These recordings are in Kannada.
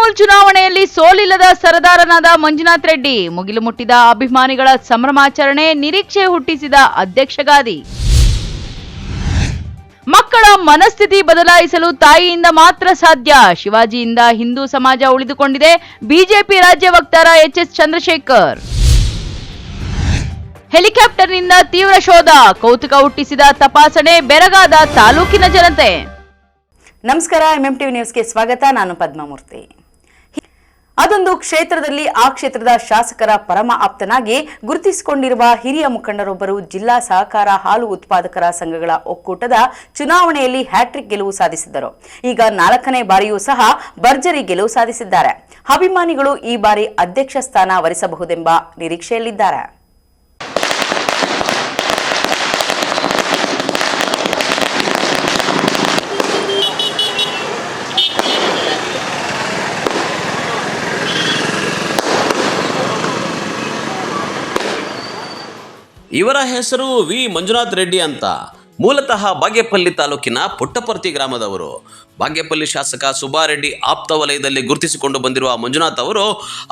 ಮುಲ್ಕಿ ಚುನಾವಣೆಯಲ್ಲಿ ಸೋಲಿಲ್ಲದ ಸರದಾರನಾದ ಮಂಜುನಾಥ್ ರೆಡ್ಡಿ. ಮುಗಿಲು ಮುಟ್ಟಿದ ಅಭಿಮಾನಿಗಳ ಸಂಭ್ರಮಾಚರಣೆ, ನಿರೀಕ್ಷೆ ಹುಟ್ಟಿಸಿದ ಅಧ್ಯಕ್ಷಗಾದಿ. ಮಕ್ಕಳ ಮನಸ್ಥಿತಿ ಬದಲಾಯಿಸಲು ತಾಯಿಯಿಂದ ಮಾತ್ರ ಸಾಧ್ಯ. ಶಿವಾಜಿಯಿಂದ ಹಿಂದೂ ಸಮಾಜ ಉಳಿದುಕೊಂಡಿದೆ. ಬಿಜೆಪಿ ರಾಜ್ಯ ವಕ್ತಾರ ಎಚ್.ಎಸ್. ಚಂದ್ರಶೇಖರ್. ಹೆಲಿಕಾಪ್ಟರ್ನಿಂದ ತೀವ್ರ ಶೋಧ, ಕೌತುಕ ಹುಟ್ಟಿಸಿದ ತಪಾಸಣೆ, ಬೆರಗಾದ ತಾಲೂಕಿನ ಜನತೆ. ನಮಸ್ಕಾರ, ಎಂಎಂಟಿವಿ ನ್ಯೂಸ್ಗೆ ಸ್ವಾಗತ. ನಾನು ಪದ್ಮಮೂರ್ತಿ. ಅದೊಂದು ಕ್ಷೇತ್ರದಲ್ಲಿ ಆ ಕ್ಷೇತ್ರದ ಶಾಸಕರ ಪರಮ ಆಪ್ತನಾಗಿ ಗುರುತಿಸಿಕೊಂಡಿರುವ ಹಿರಿಯ ಮುಖಂಡರೊಬ್ಬರು ಜಿಲ್ಲಾ ಸಹಕಾರ ಹಾಲು ಉತ್ಪಾದಕರ ಸಂಘಗಳ ಒಕ್ಕೂಟದ ಚುನಾವಣೆಯಲ್ಲಿ ಹ್ಯಾಟ್ರಿಕ್ ಗೆಲುವು ಸಾಧಿಸಿದ್ದರು. ಈಗ 4ನೇ ಬಾರಿಯೂ ಸಹ ಭರ್ಜರಿ ಗೆಲುವು ಸಾಧಿಸಿದ್ದಾರೆ. ಅಭಿಮಾನಿಗಳು ಈ ಬಾರಿ ಅಧ್ಯಕ್ಷ ಸ್ಥಾನ ವರಿಸಬಹುದೆಂಬ ನಿರೀಕ್ಷೆಯಲ್ಲಿದ್ದಾರೆ. ಇವರ ಹೆಸರು ವಿ ಮಂಜುನಾಥ್ ರೆಡ್ಡಿ ಅಂತ. ಮೂಲತಃ ಬಾಗೇಪಲ್ಲಿ ತಾಲೂಕಿನ ಪುಟ್ಟಪರ್ತಿ ಗ್ರಾಮದವರು. ಬಾಗೇಪಲ್ಲಿ ಶಾಸಕ ಸುಬ್ಬಾರೆಡ್ಡಿ ಆಪ್ತ ವಲಯದಲ್ಲಿ ಗುರುತಿಸಿಕೊಂಡು ಬಂದಿರುವ ಮಂಜುನಾಥ್ ಅವರು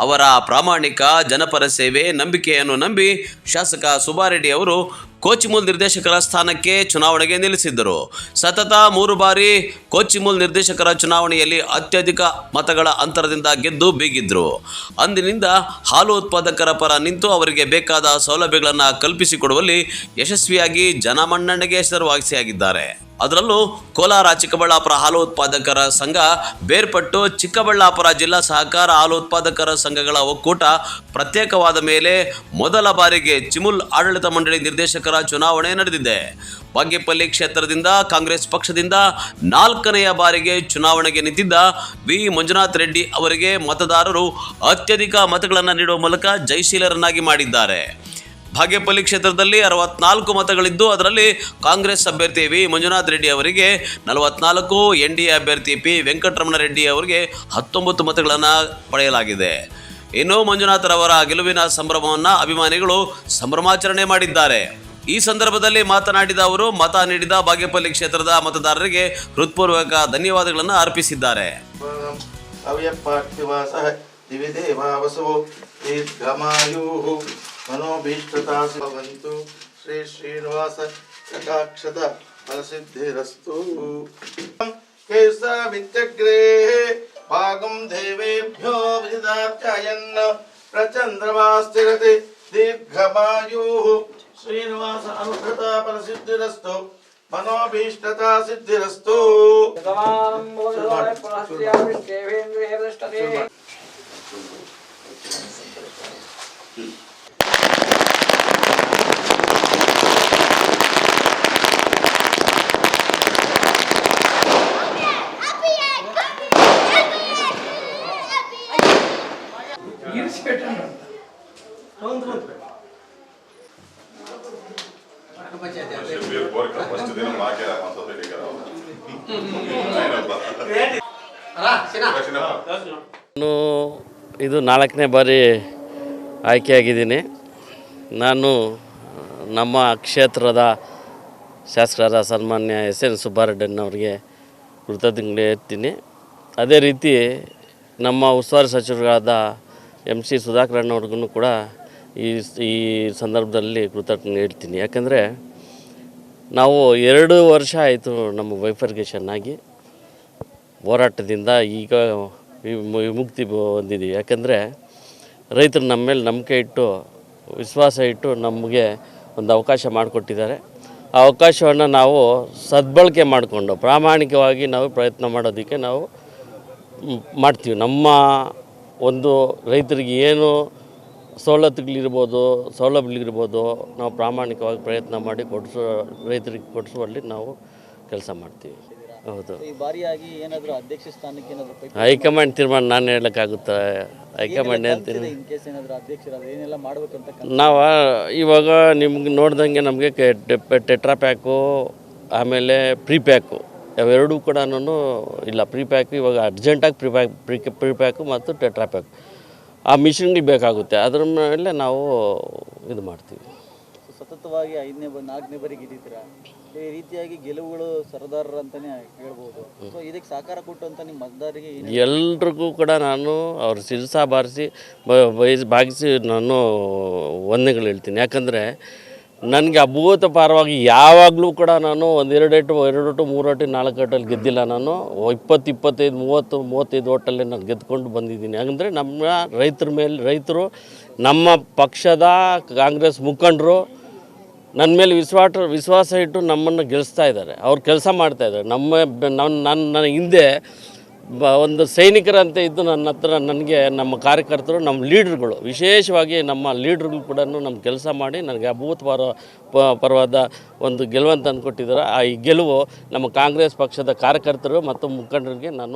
ಅವರ ಪ್ರಾಮಾಣಿಕ ಜನಪರ ಸೇವೆ, ನಂಬಿಕೆಯನ್ನು ನಂಬಿ ಶಾಸಕ ಸುಬ್ಬಾರೆಡ್ಡಿ ಅವರು ಕೋಚಿಮೂಲ್ ನಿರ್ದೇಶಕರ ಸ್ಥಾನಕ್ಕೆ ಚುನಾವಣೆಗೆ ನಿಲ್ಲಿಸಿದ್ದರು. ಸತತ 3 ಬಾರಿ ಕೋಚಿಮೂಲ್ ನಿರ್ದೇಶಕರ ಚುನಾವಣೆಯಲ್ಲಿ ಅತ್ಯಧಿಕ ಮತಗಳ ಅಂತರದಿಂದ ಗೆದ್ದು ಬೀಗಿದ್ರು. ಅಂದಿನಿಂದ ಹಾಲು ಉತ್ಪಾದಕರ ಪರ ನಿಂತು ಅವರಿಗೆ ಬೇಕಾದ ಸೌಲಭ್ಯಗಳನ್ನು ಕಲ್ಪಿಸಿಕೊಡುವಲ್ಲಿ ಯಶಸ್ವಿಯಾಗಿ ಜನಮನ್ನಣೆಗೆ ಹೆಸರುವಾಸಿಯಾಗಿದ್ದಾರೆ. ಅದರಲ್ಲೂ ಕೋಲಾರ ಚಿಕ್ಕಬಳ್ಳಾಪುರ ಹಾಲು ಉತ್ಪಾದಕರ ಸಂಘ ಬೇರ್ಪಟ್ಟು ಚಿಕ್ಕಬಳ್ಳಾಪುರ ಜಿಲ್ಲಾ ಸಹಕಾರ ಹಾಲು ಉತ್ಪಾದಕರ ಸಂಘಗಳ ಒಕ್ಕೂಟ ಪ್ರತ್ಯೇಕವಾದ ಮೇಲೆ ಮೊದಲ ಬಾರಿಗೆ ಚಿಮುಲ್ ಆಡಳಿತ ಮಂಡಳಿ ನಿರ್ದೇಶಕರ ಚುನಾವಣೆ ನಡೆದಿದೆ. ಬಾಗೇಪಲ್ಲಿ ಕ್ಷೇತ್ರದಿಂದ ಕಾಂಗ್ರೆಸ್ ಪಕ್ಷದಿಂದ 4ನೆಯ ಬಾರಿಗೆ ಚುನಾವಣೆಗೆ ನಿಂತಿದ್ದ ವಿ ಮಂಜುನಾಥ್ ರೆಡ್ಡಿ ಅವರಿಗೆ ಮತದಾರರು ಅತ್ಯಧಿಕ ಮತಗಳನ್ನು ನೀಡುವ ಮೂಲಕ ಜಯಶೀಲರನ್ನಾಗಿ ಮಾಡಿದ್ದಾರೆ. ಬಾಗೇಪಲ್ಲಿ ಕ್ಷೇತ್ರದಲ್ಲಿ 64 ಮತಗಳಿದ್ದು ಅದರಲ್ಲಿ ಕಾಂಗ್ರೆಸ್ ಅಭ್ಯರ್ಥಿ ವಿ ಮಂಜುನಾಥ್ ರೆಡ್ಡಿ ಅವರಿಗೆ 44, ಎನ್ಡಿಎ ಅಭ್ಯರ್ಥಿ ಪಿ ವೆಂಕಟರಮಣ ರೆಡ್ಡಿ ಅವರಿಗೆ 19 ಮತಗಳನ್ನು ಪಡೆಯಲಾಗಿದೆ. ಇನ್ನು ಮಂಜುನಾಥರವರ ಗೆಲುವಿನ ಸಂಭ್ರಮವನ್ನು ಅಭಿಮಾನಿಗಳು ಸಂಭ್ರಮಾಚರಣೆ ಮಾಡಿದ್ದಾರೆ. ಈ ಸಂದರ್ಭದಲ್ಲಿ ಮಾತನಾಡಿದ ಅವರು ಮತ ನೀಡಿದ ಬಾಗೇಪಲ್ಲಿ ಕ್ಷೇತ್ರದ ಮತದಾರರಿಗೆ ಹೃತ್ಪೂರ್ವಕ ಧನ್ಯವಾದಗಳನ್ನು ಅರ್ಪಿಸಿದ್ದಾರೆ. मनोभीष्टतासिभवन्तु श्री श्रीनिवास कटाक्षत फलसिद्धिरस्तु केशवित्यग्रे भागं देवेभ्यो विदितार्चयन् प्रचन्द्रमास्तिरति दीर्घमायुः श्रीनिवास अनुग्रता फलसिद्धिरस्तु मनोभीष्टतासिद्धिरस्तु ಇದು 4ನೇ ಬಾರಿ ಆಯ್ಕೆಯಾಗಿದ್ದೀನಿ. ನಾನು ನಮ್ಮ ಕ್ಷೇತ್ರದ ಶಾಸಕರಾದ ಸನ್ಮಾನ್ಯ ಎಸ್.ಎನ್. ಸುಬ್ಬಾರೆಡ್ಡಿನವರಿಗೆ ಕೃತಜ್ಞತೆ ಹೇಳ್ತೀನಿ. ಅದೇ ರೀತಿ ನಮ್ಮ ಉಸ್ತುವಾರಿ ಸಚಿವರಾದ ಎಂ.ಸಿ. ಸುಧಾಕರಣ್ಣವ್ರಿಗೂ ಕೂಡ ಈ ಸಂದರ್ಭದಲ್ಲಿ ಕೃತಜ್ಞತೆ ಹೇಳ್ತೀನಿ. ಯಾಕಂದರೆ ನಾವು 2 ವರ್ಷ ಆಯಿತು ನಮ್ಮ ಬೈಫರ್ಗೇಷನ್ ಆಗಿ ಹೋರಾಟದಿಂದ ಈಗ ವಿಮುಕ್ತಿ ಹೊಂದಿದ್ದೀವಿ. ಯಾಕಂದರೆ ರೈತರು ನಮ್ಮ ಮೇಲೆ ನಂಬಿಕೆ ಇಟ್ಟು ವಿಶ್ವಾಸ ಇಟ್ಟು ನಮಗೆ ಒಂದು ಅವಕಾಶ ಮಾಡಿಕೊಟ್ಟಿದ್ದಾರೆ. ಆ ಅವಕಾಶವನ್ನು ನಾವು ಸದ್ಬಳಕೆ ಮಾಡಿಕೊಂಡು ಪ್ರಾಮಾಣಿಕವಾಗಿ ನಾವು ಪ್ರಯತ್ನ ಮಾಡೋದಕ್ಕೆ ನಾವು ಮಾಡ್ತೀವಿ. ನಮ್ಮ ಒಂದು ರೈತರಿಗೆ ಏನು ಸೌಲಭ್ಯಗಳಿರ್ಬೋದು ನಾವು ಪ್ರಾಮಾಣಿಕವಾಗಿ ಪ್ರಯತ್ನ ಮಾಡಿ ರೈತರಿಗೆ ಕೊಡಿಸುವಲ್ಲಿ ನಾವು ಕೆಲಸ ಮಾಡ್ತೀವಿ. ಹೌದು. ಈ ಬಾರಿಯಾಗಿ ಏನಾದರೂ ಅಧ್ಯಕ್ಷ ಸ್ಥಾನಕ್ಕೆ ಏನಾದರೂ ಹೈಕಮಾಂಡ್ ತೀರ್ಮಾನ ನಾನು ಹೇಳೋಕ್ಕಾಗುತ್ತಾ? ಹೈಕಮಾಂಡ್ ಹೇಳ್ತೀನಿ. ಇನ್ ಕೇಸ್ ಏನಾದರೂ ಅಧ್ಯಕ್ಷರಾದ್ರೆ ಏನೆಲ್ಲ ಮಾಡಬೇಕಂತ ನಾವು ಇವಾಗ ನಿಮ್ಗೆ ನೋಡ್ದಂಗೆ ನಮಗೆ ಟೆಟ್ರಾ ಪ್ಯಾಕು ಆಮೇಲೆ ಪ್ರೀ ಪ್ಯಾಕು ಅವೆರಡೂ ಕೂಡ ಇಲ್ಲ. ಪ್ರೀ ಪ್ಯಾಕು ಇವಾಗ ಅರ್ಜೆಂಟಾಗಿ ಪ್ರೀ ಪ್ಯಾಕು ಮತ್ತು ಟೆಟ್ರಾ ಪ್ಯಾಕ್ ಆ ಮಿಷನ್ಗೆ ಬೇಕಾಗುತ್ತೆ. ಅದರ ಮೇಲೆ ನಾವು ಇದು ಮಾಡ್ತೀವಿ. ಸತತ ಸತತವಾಗಿ 4ನೇ ಬಾರಿ ಗೆದ್ದಿದ್ದೀರಾ. ಈ ರೀತಿಯಾಗಿ ಗೆಲುವುಗಳು ಸರದಾರರು ಅಂತಲೇ ಹೇಳ್ಬೋದು. ಸೊ ಇದಕ್ಕೆ ಸಹಕಾರ ಕೊಟ್ಟಂತ ನಿಮ್ಮ ಮತದಾರರಿಗೆ ಎಲ್ರಿಗೂ ಕೂಡ ನಾನು ಅವ್ರ ಶಿರಸ ಬಾರಿಸಿ ಭಾಗಿಸಿ ನಾನು ವಂದನೆಗಳು ಹೇಳ್ತೀನಿ. ಯಾಕಂದರೆ ನನಗೆ ಅಭೂತಪಾರವಾಗಿ ಯಾವಾಗಲೂ ಕೂಡ ನಾನು 2 ಏಟು 3 ಏಟು 4 ಏಟಲ್ಲಿ ಗೆದ್ದಿಲ್ಲ. ನಾನು 20, 25, 30, 35 ಓಟಲ್ಲಿ ನಾನು ಗೆದ್ಕೊಂಡು ಬಂದಿದ್ದೀನಿ. ಯಾಕಂದರೆ ನಮ್ಮ ರೈತರು ನಮ್ಮ ಪಕ್ಷದ ಕಾಂಗ್ರೆಸ್ ಮುಖಂಡರು ನನ್ನ ಮೇಲೆ ವಿಶ್ವಾಸ ಇಟ್ಟು ನಮ್ಮನ್ನು ಗೆಲ್ಲಿಸ್ತಾ ಇದ್ದಾರೆ. ಅವ್ರು ಕೆಲಸ ಮಾಡ್ತಾಯಿದ್ದಾರೆ. ನನ್ನ ಹಿಂದೆ ಒಂದು ಸೈನಿಕರಂತೆ ಇದ್ದು ನನ್ನ ಹತ್ರ ನನಗೆ ನಮ್ಮ ಕಾರ್ಯಕರ್ತರು, ನಮ್ಮ ಲೀಡ್ರುಗಳು, ವಿಶೇಷವಾಗಿ ನಮ್ಮ ಲೀಡ್ರುಗಳು ಕೂಡ ನಮ್ಮ ಕೆಲಸ ಮಾಡಿ ನನಗೆ ಪರವಾದ ಒಂದು ಗೆಲುವಂತ ಅಂದ್ಕೊಟ್ಟಿದ್ದಾರೆ. ಈ ಗೆಲುವು ನಮ್ಮ ಕಾಂಗ್ರೆಸ್ ಪಕ್ಷದ ಕಾರ್ಯಕರ್ತರು ಮತ್ತು ಮುಖಂಡರಿಗೆ ನಾನು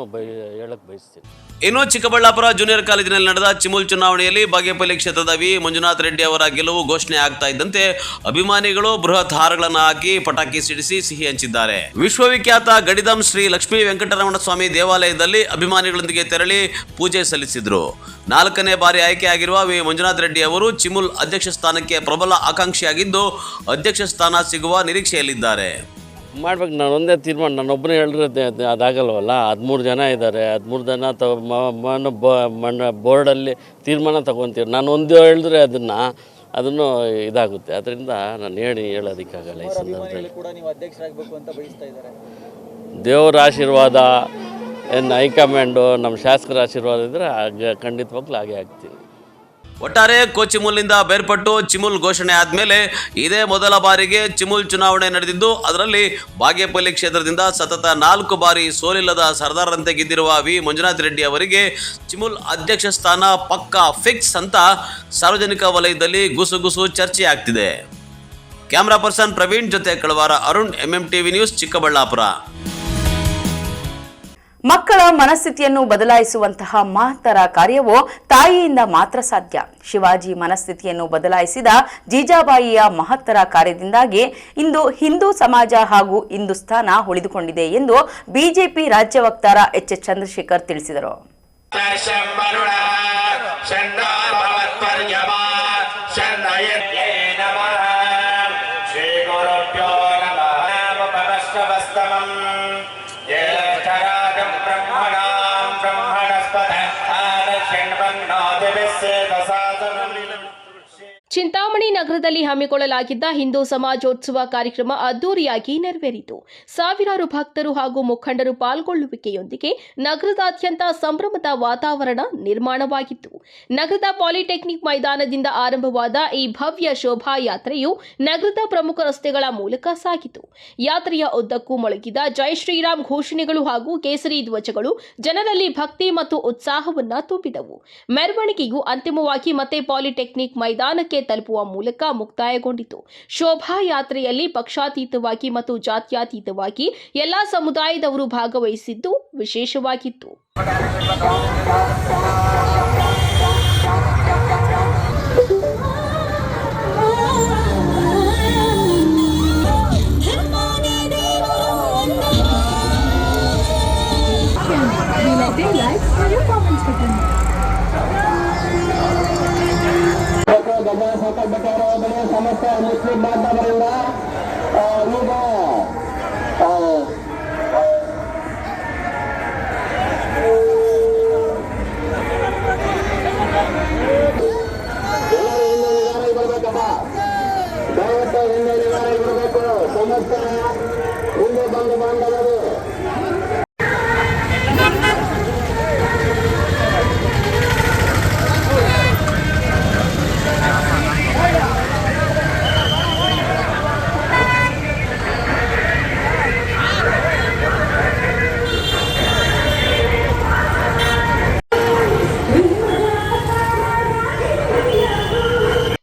ಹೇಳಕ್ಕೆ ಬಯಸ್ತೀನಿ. ಇನ್ನು ಚಿಕ್ಕಬಳ್ಳಾಪುರ ಜೂನಿಯರ್ ಕಾಲೇಜಿನಲ್ಲಿ ನಡೆದ ಚಿಮುಲ್ ಚುನಾವಣೆಯಲ್ಲಿ ಬಾಗೇಪಲ್ಲಿ ಕ್ಷೇತ್ರದ ವಿ ಮಂಜುನಾಥ್ ರೆಡ್ಡಿ ಅವರ ಗೆಲುವು ಘೋಷಣೆ ಆಗ್ತಾ ಇದ್ದಂತೆ ಅಭಿಮಾನಿಗಳು ಬೃಹತ್ ಹಾರಗಳನ್ನು ಹಾಕಿ ಪಟಾಕಿ ಸಿಡಿಸಿ ಸಿಹಿ ಹಂಚಿದ್ದಾರೆ. ವಿಶ್ವವಿಖ್ಯಾತ ಗಡಿದಂ ಶ್ರೀ ಲಕ್ಷ್ಮೀ ವೆಂಕಟರಮಣ ಸ್ವಾಮಿ ದೇವಾಲಯದಲ್ಲಿ ಅಭಿಮಾನಿಗಳೊಂದಿಗೆ ತೆರಳಿ ಪೂಜೆ ಸಲ್ಲಿಸಿದ್ರು. 4ನೇ ಬಾರಿ ಆಯ್ಕೆಯಾಗಿರುವ ವಿ ಮಂಜುನಾಥ್ ರೆಡ್ಡಿ ಅವರು ಚಿಮುಲ್ ಅಧ್ಯಕ್ಷ ಸ್ಥಾನಕ್ಕೆ ಪ್ರಬಲ ಆಕಾಂಕ್ಷಿಯಾಗಿದ್ದು ಅಧ್ಯಕ್ಷ ಸ್ಥಾನ ಸಿಗುವ ನಿರೀಕ್ಷೆಯಲ್ಲಿದ್ದಾರೆ. ಮಾಡ್ಬೇಕು. ನಾನು ಒಂದೇ ತೀರ್ಮಾನ, ನಾನೊಬ್ಬನೇ ಹೇಳಿದ್ರೆ ಅದಾಗಲ್ವಲ್ಲ. 13 ಜನ ಇದ್ದಾರೆ. 13 ಜನ ಬೋರ್ಡಲ್ಲಿ ತೀರ್ಮಾನ ತಗೊತೀವಿ. ನಾನು ಒಂದು ಹೇಳಿದ್ರೆ ಅದನ್ನು ಇದಾಗುತ್ತೆ. ಅದರಿಂದ ನಾನು ಹೇಳೋದಕ್ಕಾಗಲ್ಲ. ಈ ಸಂದರ್ಭದಲ್ಲಿ ಕೂಡ ನೀವು ಅಧ್ಯಕ್ಷರಾಗಬೇಕು ಅಂತ ಬಯಸ್ತಾ ಇದ್ದಾರೆ. ದೇವರ ಆಶೀರ್ವಾದ, ಹೈಕಮಾಂಡು, ನಮ್ಮ ಶಾಸಕರ ಆಶೀರ್ವಾದ ಇದ್ದರೆ ಖಂಡಿತವಾಗ್ಲೂ ಹಾಗೆ ಆಗ್ತೀನಿ. ಒಟ್ಟಾರೆ ಕೋಚಿಮುಲ್ನಿಂದ ಬೇರ್ಪಟ್ಟು ಚಿಮುಲ್ ಘೋಷಣೆ ಆದಮೇಲೆ ಇದೇ ಮೊದಲ ಬಾರಿಗೆ ಚಿಮುಲ್ ಚುನಾವಣೆ ನಡೆದಿದ್ದು ಅದರಲ್ಲಿ ಬಾಗೇಪಲ್ಲಿ ಕ್ಷೇತ್ರದಿಂದ ಸತತ 4 ಬಾರಿ ಸೋಲಿಲ್ಲದ ಸರ್ದಾರರಂತೆ ಗೆದ್ದಿರುವ ವಿ ಮಂಜುನಾಥ್ ರೆಡ್ಡಿ ಅವರಿಗೆ ಚಿಮುಲ್ ಅಧ್ಯಕ್ಷ ಸ್ಥಾನ ಪಕ್ಕಾ ಫಿಕ್ಸ್ ಅಂತ ಸಾರ್ವಜನಿಕ ವಲಯದಲ್ಲಿ ಗುಸುಗುಸು ಚರ್ಚೆ ಆಗ್ತಿದೆ. ಕ್ಯಾಮ್ರಾ ಪರ್ಸನ್ ಪ್ರವೀಣ್ ಜೊತೆ ಕಳವಾರ ಅರುಣ್, MMTV ನ್ಯೂಸ್, ಚಿಕ್ಕಬಳ್ಳಾಪುರ. ಮಕ್ಕಳ ಮನಸ್ಥಿತಿಯನ್ನು ಬದಲಾಯಿಸುವಂತಹ ಮಹತ್ತರ ಕಾರ್ಯವು ತಾಯಿಯಿಂದ ಮಾತ್ರ ಸಾಧ್ಯ. ಶಿವಾಜಿ ಮನಸ್ಥಿತಿಯನ್ನು ಬದಲಾಯಿಸಿದ ಜೀಜಾಬಾಯಿಯ ಮಹತ್ತರ ಕಾರ್ಯದಿಂದಾಗಿ ಇಂದು ಹಿಂದೂ ಸಮಾಜ ಹಾಗೂ ಹಿಂದೂಸ್ಥಾನ ಉಳಿದುಕೊಂಡಿದೆ ಎಂದು ಬಿಜೆಪಿ ರಾಜ್ಯ ವಕ್ತಾರ ಎಚ್ ಚಂದ್ರಶೇಖರ್ ತಿಳಿಸಿದರು. ಚಿಂತಾಮಣಿ ನಗರದಲ್ಲಿ ಹಮ್ಮಿಕೊಳ್ಳಲಾಗಿದ್ದ ಹಿಂದೂ ಸಮಾಜೋತ್ಸವ ಕಾರ್ಯಕ್ರಮ ಅದ್ದೂರಿಯಾಗಿ ನೆರವೇರಿತು. ಸಾವಿರಾರು ಭಕ್ತರು ಹಾಗೂ ಮುಖಂಡರು ಪಾಲ್ಗೊಳ್ಳುವಿಕೆಯೊಂದಿಗೆ ನಗರದಾದ್ಯಂತ ಸಂಭ್ರಮದ ವಾತಾವರಣ ನಿರ್ಮಾಣವಾಗಿತ್ತು. ನಗರದ ಪಾಲಿಟೆಕ್ನಿಕ್ ಮೈದಾನದಿಂದ ಆರಂಭವಾದ ಈ ಭವ್ಯ ಶೋಭಾಯಾತ್ರೆಯು ನಗರದ ಪ್ರಮುಖ ರಸ್ತೆಗಳ ಮೂಲಕ ಸಾಗಿತು. ಯಾತ್ರೆಯ ಉದ್ದಕ್ಕೂ ಮೊಳಗಿದ ಜೈ ಶ್ರೀರಾಮ್ ಘೋಷಣೆಗಳು ಹಾಗೂ ಕೇಸರಿ ಧ್ವಜಗಳು ಜನರಲ್ಲಿ ಭಕ್ತಿ ಮತ್ತು ಉತ್ಸಾಹವನ್ನ ತುಂಬಿದವು. ಮೆರವಣಿಗೆಯು ಅಂತಿಮವಾಗಿ ಮತ್ತೆ ಪಾಲಿಟೆಕ್ನಿಕ್ ಮೈದಾನಕ್ಕೆ ತಲುಪುವ ಮೂಲಕ ಮುಕ್ತಾಯಗೊಂಡಿತು. ಶೋಭಾಯಾತ್ರೆಯಲ್ಲಿ ಪಕ್ಷಾತೀತವಾಗಿ ಮತ್ತು ಜಾತ್ಯತೀತವಾಗಿ ಎಲ್ಲಾ ಸಮುದಾಯದವರು ಭಾಗವಹಿಸಿದ್ದು ವಿಶೇಷವಾಗಿತ್ತು. ಸಮಸ್ತ ಮುಸ್ಲಿಂ ಬಾಂಧವರಿಂದ ಈಗ ಬರ್ಬೇಕಪ್ಪ, ದಯವಿಟ್ಟು ಹಿಂದೆ ಬರಬೇಕು. ಸಮಸ್ತ ಹಿಂದೂ ಬಾಂಧವರು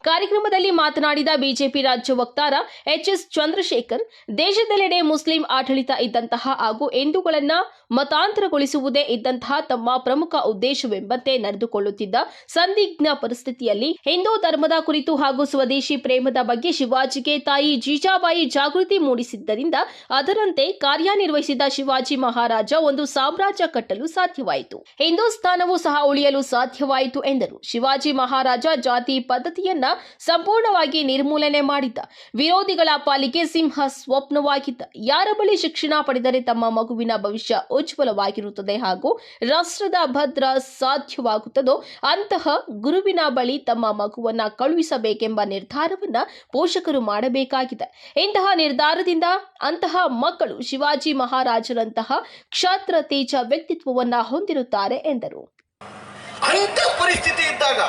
ಕಾರ್ಯಕ್ರಮದಲ್ಲಿ ಮಾತನಾಡಿದ ಬಿಜೆಪಿ ರಾಜ್ಯ ವಕ್ತಾರ ಎಚ್ ಚಂದ್ರಶೇಖರ್, ದೇಶದೆಲ್ಲೆಡೆ ಮುಸ್ಲಿಂ ಆಡಳಿತ ಇದ್ದಂತಹ ಹಾಗೂ ಹಿಂದೂಗಳನ್ನ ಮತಾಂತರಗೊಳಿಸುವುದೇ ಇದ್ದಂತಹ ತಮ್ಮ ಪ್ರಮುಖ ಉದ್ದೇಶವೆಂಬಂತೆ ನಡೆದುಕೊಳ್ಳುತ್ತಿದ್ದ ಸಂದಿಗ್ಧ ಪರಿಸ್ಥಿತಿಯಲ್ಲಿ ಹಿಂದೂ ಧರ್ಮದ ಕುರಿತು ಹಾಗೂ ಸ್ವದೇಶಿ ಪ್ರೇಮದ ಬಗ್ಗೆ ಶಿವಾಜಿಗೆ ತಾಯಿ ಜೀಜಾಬಾಯಿ ಜಾಗೃತಿ ಮೂಡಿಸಿದ್ದರಿಂದ ಅದರಂತೆ ಕಾರ್ಯನಿರ್ವಹಿಸಿದ ಶಿವಾಜಿ ಮಹಾರಾಜ ಒಂದು ಸಾಮ್ರಾಜ್ಯ ಕಟ್ಟಲು ಸಾಧ್ಯವಾಯಿತು. ಹಿಂದೂಸ್ಥಾನವೂ ಸಹ ಉಳಿಯಲು ಸಾಧ್ಯವಾಯಿತು ಎಂದರು. ಶಿವಾಜಿ ಮಹಾರಾಜ ಜಾತಿ ಪದ್ಧತಿಯನ್ನ ಸಂಪೂರ್ಣವಾಗಿ ನಿರ್ಮೂಲನೆ ಮಾಡಿದ್ದ. ವಿರೋಧಿಗಳ ಪಾಲಿಗೆ ಸಿಂಹ ಸ್ವಪ್ನವಾಗಿದ್ದ. ಯಾರ ಬಳಿ ಶಿಕ್ಷಣ ಪಡೆದರೆ ತಮ್ಮ ಮಗುವಿನ ಭವಿಷ್ಯ ಉಜ್ವಲವಾಗಿರುತ್ತದೆ ಹಾಗೂ ರಾಷ್ಟ್ರದ ಭದ್ರ ಸಾಧ್ಯವಾಗುತ್ತದೋ ಅಂತಹ ಗುರುವಿನ ಬಳಿ ತಮ್ಮ ಮಗುವನ್ನ ಕಳುಹಿಸಬೇಕೆಂಬ ನಿರ್ಧಾರವನ್ನ ಪೋಷಕರು ಮಾಡಬೇಕಾಗಿದೆ. ಇಂತಹ ನಿರ್ಧಾರದಿಂದ ಅಂತಹ ಮಕ್ಕಳು ಶಿವಾಜಿ ಮಹಾರಾಜರಂತಹ ಕ್ಷಾತ್ರ ತೇಜ ವ್ಯಕ್ತಿತ್ವವನ್ನ ಹೊಂದಿರುತ್ತಾರೆ ಎಂದರು. ಅಂತ ಪರಿಸ್ಥಿತಿ ಇದ್ದಾಗ,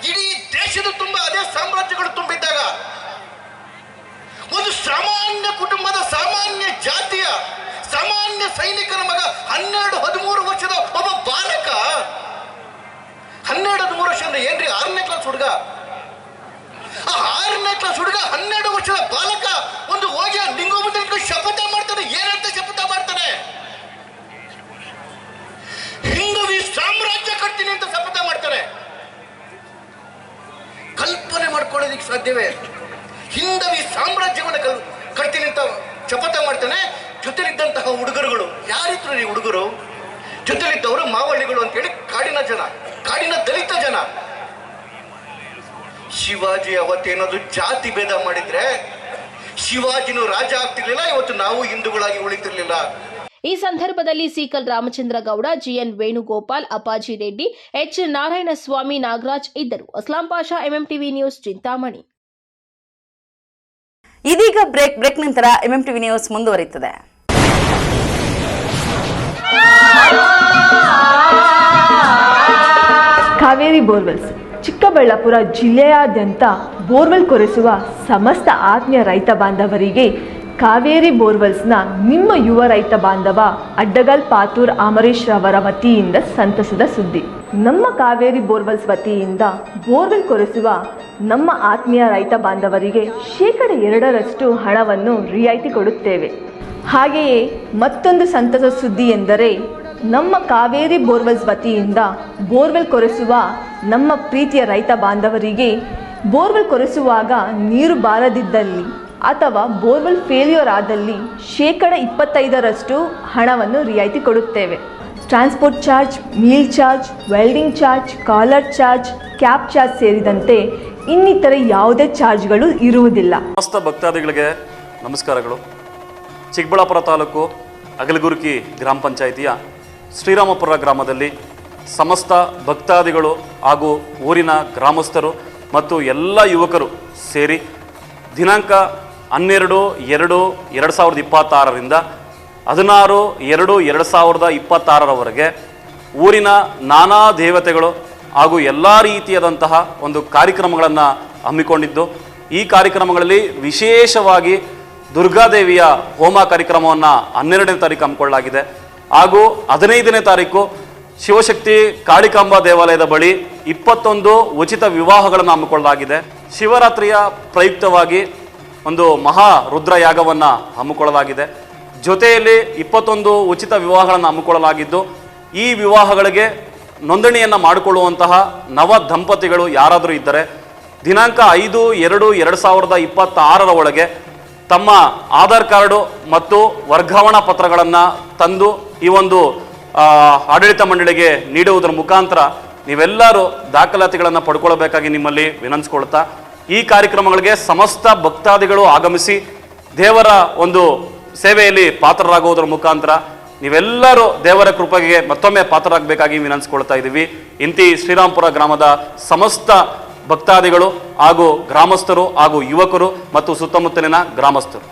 ಇಡೀ ದೇಶದ ತುಂಬ ಅದೇ ಸಾಮ್ರಾಜ್ಯಗಳು ತುಂಬಿದ್ದಾಗ, ಒಂದು ಸಾಮಾನ್ಯ ಕುಟುಂಬದ ಸಾಮಾನ್ಯ ಜಾತಿಯ ಸಾಮಾನ್ಯ ಸೈನಿಕನ ಮಗ 12-13 ವರ್ಷದ ಒಬ್ಬ ಬಾಲಕ, 12-13 ವರ್ಷ ಅಂದ್ರೆ ಏನ್ರಿ, 6ನೇ ಕ್ಲಾಸ್ ಹುಡುಗ, ಆ 6ನೇ ಕ್ಲಾಸ್ ಹುಡುಗ 12 ವರ್ಷದ ಬಾಲಕ ಒಂದು ಹೋಗಿ ಲಿಂಗ ಮುಂದೆ ಶಪಥ ಮಾಡ್ತಾನೆ. ಏನಂತ ಶಪಥ ಮಾಡ್ತಾನೆ? ಹಿಂದವಿ ಸಾಮ್ರಾಜ್ಯ ಕಟ್ತೀನಿ ಅಂತ ಶಪಥ ಮಾಡ್ತಾನೆ. ಕಲ್ಪನೆ ಮಾಡ್ಕೊಳ್ಳೋದಿಕ್ಕೆ ಸಾಧ್ಯವೇ? ಹಿಂದವಿ ಸಾಮ್ರಾಜ್ಯವನ್ನು ಕಟ್ತೀನಿ ಅಂತ ಶಪಥ ಮಾಡ್ತಾನೆ. ಜೊತೆಲಿದ್ದಂತಹ ಹುಡುಗರುಗಳು ಯಾರಿದ್ರು? ಈ ಹುಡುಗರು ಜೊತೆಲಿದ್ದವರು ಮಾವಳ್ಳಿಗಳು ಅಂತೇಳಿ ಕಾಡಿನ ಜನ, ಕಾಡಿನ ದಲಿತ ಜನ. ಶಿವಾಜಿ ಅವತ್ತೇನಾದ್ರು ಜಾತಿ ಭೇದ ಮಾಡಿದ್ರೆ ಶಿವಾಜಿನೂ ರಾಜ ಆಗ್ತಿರ್ಲಿಲ್ಲ, ಇವತ್ತು ನಾವು ಹಿಂದೂಗಳಾಗಿ ಉಳಿತಿರ್ಲಿಲ್ಲ. ಈ ಸಂದರ್ಭದಲ್ಲಿ ಸಿಕಲ್ ರಾಮಚಂದ್ರ ಗೌಡ, ಜಿಎನ್ ವೇಣುಗೋಪಾಲ್, ಅಪ್ಪಾಜಿ ರೆಡ್ಡಿ, ಎಚ್ ನಾರಾಯಣಸ್ವಾಮಿ, ನಾಗರಾಜ್ ಇದ್ದರು. Aslam Pasha, MMTV news, Chintamani. ಇದೀಗ ಬ್ರೇಕ್ ನಂತರ ಎಂಎಂಟಿವಿ ನ್ಯೂಸ್ ಮುಂದುವರಿಯುತ್ತದೆ. ಕಾವೇರಿ ಬೋರ್ವೆಲ್ಸ್ ಚಿಕ್ಕಬಳ್ಳಾಪುರ ಜಿಲ್ಲೆಯಾದ್ಯಂತ ಬೋರ್ವೆಲ್ ಕೊರೆಸುವ ಸಮಸ್ತ ಆತ್ಮೀಯ ರೈತ ಬಾಂಧವರಿಗೆ ಕಾವೇರಿ ಬೋರ್ವೆಲ್ಸ್ನ ನಿಮ್ಮ ಯುವ ರೈತ ಬಾಂಧವ ಅಡ್ಡಗಲ್ ಪಾತೂರ್ ಅಮರೀಶ್ ರವರ ವತಿಯಿಂದ ಸಂತಸದ ಸುದ್ದಿ. ನಮ್ಮ ಕಾವೇರಿ ಬೋರ್ವೆಲ್ಸ್ ವತಿಯಿಂದ ಬೋರ್ವೆಲ್ ಕೊರೆಸುವ ನಮ್ಮ ಆತ್ಮೀಯ ರೈತ ಬಾಂಧವರಿಗೆ 2% ಹಣವನ್ನು ರಿಯಾಯಿತಿ ಕೊಡುತ್ತೇವೆ. ಹಾಗೆಯೇ ಮತ್ತೊಂದು ಸಂತಸ ಸುದ್ದಿ ಎಂದರೆ ನಮ್ಮ ಕಾವೇರಿ ಬೋರ್ವೆಲ್ಸ್ ವತಿಯಿಂದ ಬೋರ್ವೆಲ್ ಕೊರೆಸುವ ನಮ್ಮ ಪ್ರೀತಿಯ ರೈತ ಬಾಂಧವರಿಗೆ ಬೋರ್ವೆಲ್ ಕೊರೆಸುವಾಗ ನೀರು ಬಾರದಿದ್ದಲ್ಲಿ ಅಥವಾ ಬೋರ್ವೆಲ್ ಫೇಲ್ಯೂರ್ ಆದಲ್ಲಿ 25% ಹಣವನ್ನು ರಿಯಾಯಿತಿ ಕೊಡುತ್ತೇವೆ. Transport charge, meal charge, welding charge, collar charge, cab charge ಸೇರಿದಂತೆ ಇನ್ನಿತರೆ ಯಾವುದೇ ಚಾರ್ಜ್ಗಳು ಇರುವುದಿಲ್ಲ. ಸಮಸ್ತ ಭಕ್ತಾದಿಗಳಿಗೆ ನಮಸ್ಕಾರಗಳು. ಚಿಕ್ಕಬಳ್ಳಾಪುರ ತಾಲೂಕು ಅಗಲಗುರ್ಕಿ ಗ್ರಾಮ ಪಂಚಾಯಿತಿಯ ಶ್ರೀರಾಮಪುರ ಗ್ರಾಮದಲ್ಲಿ ಸಮಸ್ತ ಭಕ್ತಾದಿಗಳು ಹಾಗೂ ಊರಿನ ಗ್ರಾಮಸ್ಥರು ಮತ್ತು ಎಲ್ಲ ಯುವಕರು ಸೇರಿ ದಿನಾಂಕ 12/2/2026ರಿಂದ 16/2/2026ರವರೆಗೆ ಊರಿನ ನಾನಾ ದೇವತೆಗಳು ಹಾಗೂ ಎಲ್ಲ ರೀತಿಯಾದಂತಹ ಒಂದು ಕಾರ್ಯಕ್ರಮಗಳನ್ನು ಹಮ್ಮಿಕೊಂಡಿದ್ದು, ಈ ಕಾರ್ಯಕ್ರಮಗಳಲ್ಲಿ ವಿಶೇಷವಾಗಿ ದುರ್ಗಾದೇವಿಯ ಹೋಮ ಕಾರ್ಯಕ್ರಮವನ್ನು 12ನೇ ತಾರೀಕು ಹಮ್ಮಿಕೊಳ್ಳಲಾಗಿದೆ. ಹಾಗೂ 15ನೇ ತಾರೀಕು ಶಿವಶಕ್ತಿ ಕಾಳಿಕಾಂಬಾ ದೇವಾಲಯದ ಬಳಿ 21 ಉಚಿತ ವಿವಾಹಗಳನ್ನು ಹಮ್ಮಿಕೊಳ್ಳಲಾಗಿದೆ. ಶಿವರಾತ್ರಿಯ ಪ್ರಯುಕ್ತವಾಗಿ ಒಂದು ಮಹಾ ರುದ್ರ ಯಾಗವನ್ನು ಹಮ್ಮಿಕೊಳ್ಳಲಾಗಿದೆ. ಜೊತೆಯಲ್ಲಿ 21 ಉಚಿತ ವಿವಾಹಗಳನ್ನು ಹಮ್ಮಿಕೊಳ್ಳಲಾಗಿದ್ದು, ಈ ವಿವಾಹಗಳಿಗೆ ನೋಂದಣಿಯನ್ನು ಮಾಡಿಕೊಳ್ಳುವಂತಹ ನವ ದಂಪತಿಗಳು ಯಾರಾದರೂ ಇದ್ದರೆ ದಿನಾಂಕ 5/2/2026 ಒಳಗೆ ತಮ್ಮ ಆಧಾರ್ ಕಾರ್ಡು ಮತ್ತು ವರ್ಗಾವಣಾ ಪತ್ರಗಳನ್ನು ತಂದು ಈ ಒಂದು ಆಡಳಿತ ಮಂಡಳಿಗೆ ನೀಡುವುದರ ಮುಖಾಂತರ ನೀವೆಲ್ಲರೂ ದಾಖಲಾತಿಗಳನ್ನು ಪಡ್ಕೊಳ್ಬೇಕಾಗಿ ನಿಮ್ಮಲ್ಲಿ ವಿನಂತಿಸ್ಕೊಳ್ತಾ, ಈ ಕಾರ್ಯಕ್ರಮಗಳಿಗೆ ಸಮಸ್ತ ಭಕ್ತಾದಿಗಳು ಆಗಮಿಸಿ ದೇವರ ಒಂದು ಸೇವೆಯಲ್ಲಿ ಪಾತ್ರರಾಗುವುದರ ಮುಖಾಂತರ ನೀವೆಲ್ಲರೂ ದೇವರ ಕೃಪೆಗೆ ಮತ್ತೊಮ್ಮೆ ಪಾತ್ರರಾಗಬೇಕಾಗಿ ವಿನಂತಿಸ್ಕೊಳ್ತಾ ಇದ್ದೀವಿ. ಇಂತಿ ಶ್ರೀರಾಮಪುರ ಗ್ರಾಮದ ಸಮಸ್ತ ಭಕ್ತಾದಿಗಳು ಹಾಗೂ ಗ್ರಾಮಸ್ಥರು ಹಾಗೂ ಯುವಕರು ಮತ್ತು ಸುತ್ತಮುತ್ತಲಿನ ಗ್ರಾಮಸ್ಥರು.